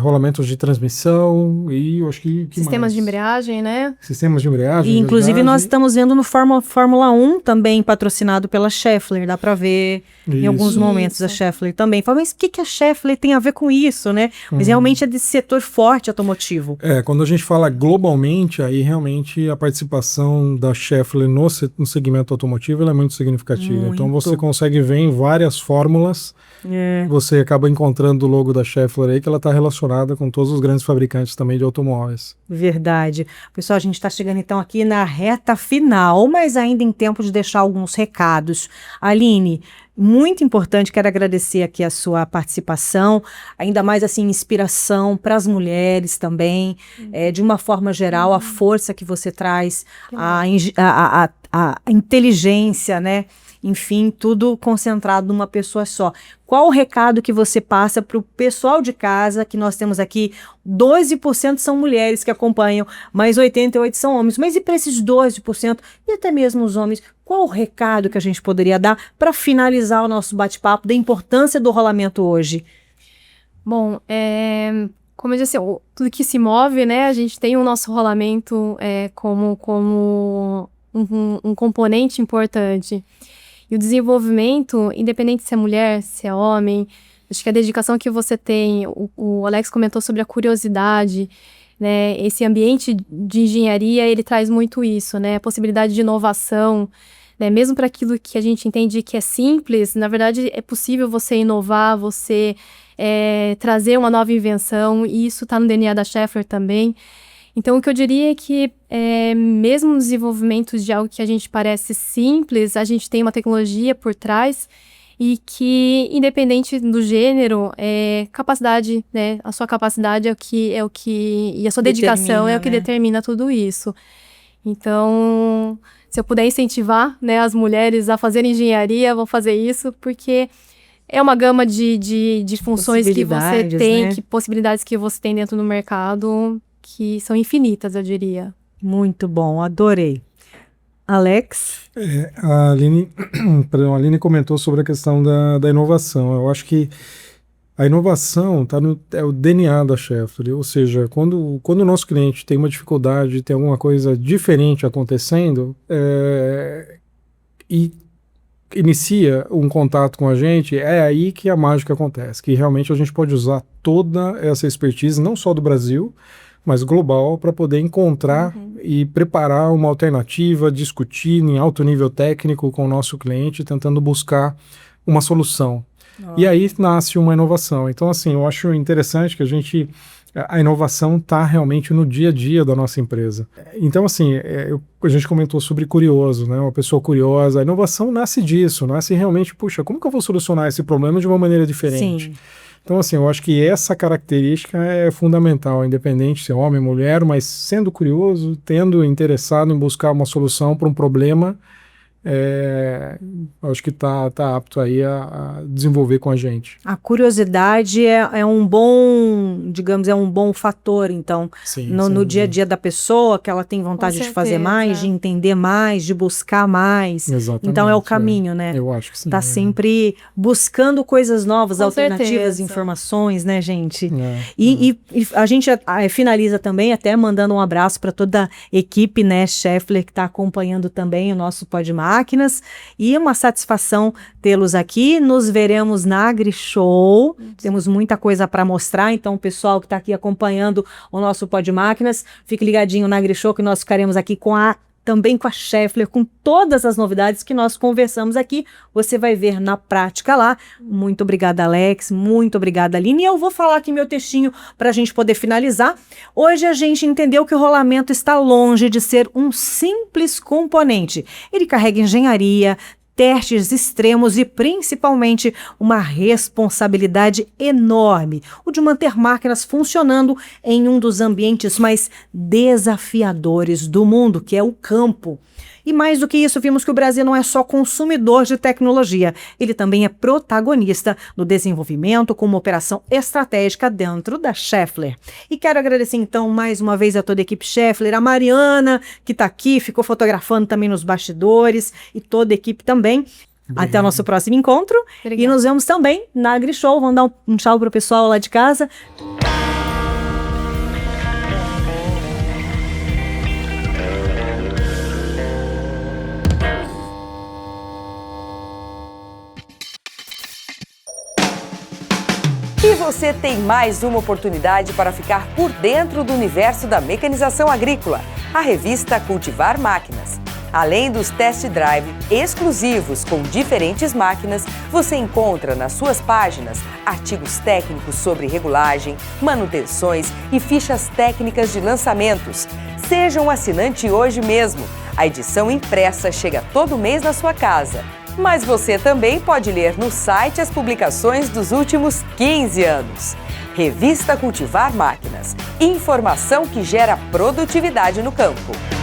rolamentos de transmissão e eu acho que sistemas mais? De embreagem, né? Sistemas de embreagem. E, inclusive, nós estamos vendo no Fórmula 1 também patrocinado pela Schaeffler, dá para ver em alguns momentos a Schaeffler também. Fala, mas o que a Schaeffler tem a ver com isso, né? Mas realmente é desse setor forte automotivo. Quando a gente fala globalmente, aí realmente a participação da Schaeffler no segmento automotivo ela é muito significativa. Então você consegue ver em várias fórmulas, você acaba encontrando o logo da Schaeffler aí, que ela está relacionada com todos os grandes fabricantes também de automóveis. Verdade. Pessoal, a gente está chegando então aqui na reta final, mas ainda em tempo de deixar alguns recados. Aline, muito importante, quero agradecer aqui a sua participação, ainda mais assim, inspiração para as mulheres também, de uma forma geral, a força que você traz, a inteligência, né? Enfim, tudo concentrado numa pessoa só. Qual o recado que você passa para o pessoal de casa, que nós temos aqui, 12% são mulheres que acompanham, mas 88% são homens. Mas e para esses 12%, e até mesmo os homens, qual o recado que a gente poderia dar para finalizar o nosso bate-papo da importância do rolamento hoje? Bom, como eu disse, tudo que se move, né, a gente tem o nosso rolamento como um componente importante. E o desenvolvimento, independente se é mulher, se é homem, acho que a dedicação que você tem, o Alex comentou sobre a curiosidade, né? Esse ambiente de engenharia, ele traz muito isso, né? A possibilidade de inovação, né? Mesmo para aquilo que a gente entende que é simples, na verdade é possível você inovar, você trazer uma nova invenção, e isso está no DNA da Schaeffler também. Então, o que eu diria é que, mesmo no desenvolvimento de algo que a gente parece simples, a gente tem uma tecnologia por trás e que, independente do gênero, capacidade, né? A sua capacidade e a sua dedicação é o que determina tudo isso. Então, se eu puder incentivar, né, as mulheres a fazerem engenharia, vou fazer isso, porque é uma gama de funções que você tem, né? Possibilidades que você tem dentro do mercado, que são infinitas, eu diria. Muito bom, adorei. Alex? A Aline comentou sobre a questão da inovação. Eu acho que a inovação é o DNA da Schaeffler, ou seja, quando o nosso cliente tem uma dificuldade, tem alguma coisa diferente acontecendo, e inicia um contato com a gente, é aí que a mágica acontece, que realmente a gente pode usar toda essa expertise, não só do Brasil, mas global, para poder encontrar e preparar uma alternativa, discutir em alto nível técnico com o nosso cliente, tentando buscar uma solução. E aí nasce uma inovação. Então, assim, eu acho interessante que a inovação está realmente no dia a dia da nossa empresa. Então, assim, a gente comentou sobre curioso, né? Uma pessoa curiosa. A inovação nasce disso, nasce realmente, puxa, como que eu vou solucionar esse problema de uma maneira diferente? Sim. Então, assim, eu acho que essa característica é fundamental, independente se é homem ou mulher, mas sendo curioso, tendo interessado em buscar uma solução para um problema, acho que tá apto aí a desenvolver com a gente. A curiosidade é um bom, digamos, é um bom fator, então, no dia a dia da pessoa, que ela tem vontade de fazer mais, de entender mais, de buscar mais. Exatamente, então é o caminho, né? Eu acho que sim. Tá sempre buscando coisas novas, com alternativas, informações, né, gente? E a gente finaliza também até mandando um abraço para toda a equipe, né, Schaeffler, que está acompanhando também o nosso Podmar. Máquinas e uma satisfação tê-los aqui. Nos veremos na AgriShow. Temos muita coisa para mostrar, então o pessoal que está aqui acompanhando o nosso Pod Máquinas, fique ligadinho na AgriShow que nós ficaremos aqui também com a Schaeffler, com todas as novidades que nós conversamos aqui. Você vai ver na prática lá. Muito obrigada, Alex. Muito obrigada, Aline. E eu vou falar aqui meu textinho para a gente poder finalizar. Hoje a gente entendeu que o rolamento está longe de ser um simples componente. Ele carrega engenharia, testes extremos e, principalmente, uma responsabilidade enorme, o de manter máquinas funcionando em um dos ambientes mais desafiadores do mundo, que é o campo. E mais do que isso, vimos que o Brasil não é só consumidor de tecnologia, ele também é protagonista no desenvolvimento com uma operação estratégica dentro da Schaeffler. E quero agradecer então mais uma vez a toda a equipe Schaeffler, a Mariana, que está aqui, ficou fotografando também nos bastidores, e toda a equipe também. Obrigado. Até o nosso próximo encontro. Obrigada. E nos vemos também na AgriShow. Vamos dar um tchau para o pessoal lá de casa. E você tem mais uma oportunidade para ficar por dentro do universo da mecanização agrícola, a revista Cultivar Máquinas. Além dos test drive exclusivos com diferentes máquinas, você encontra nas suas páginas artigos técnicos sobre regulagem, manutenções e fichas técnicas de lançamentos. Seja um assinante hoje mesmo. A edição impressa chega todo mês na sua casa. Mas você também pode ler no site as publicações dos últimos 15 anos. Revista Cultivar Máquinas. Informação que gera produtividade no campo.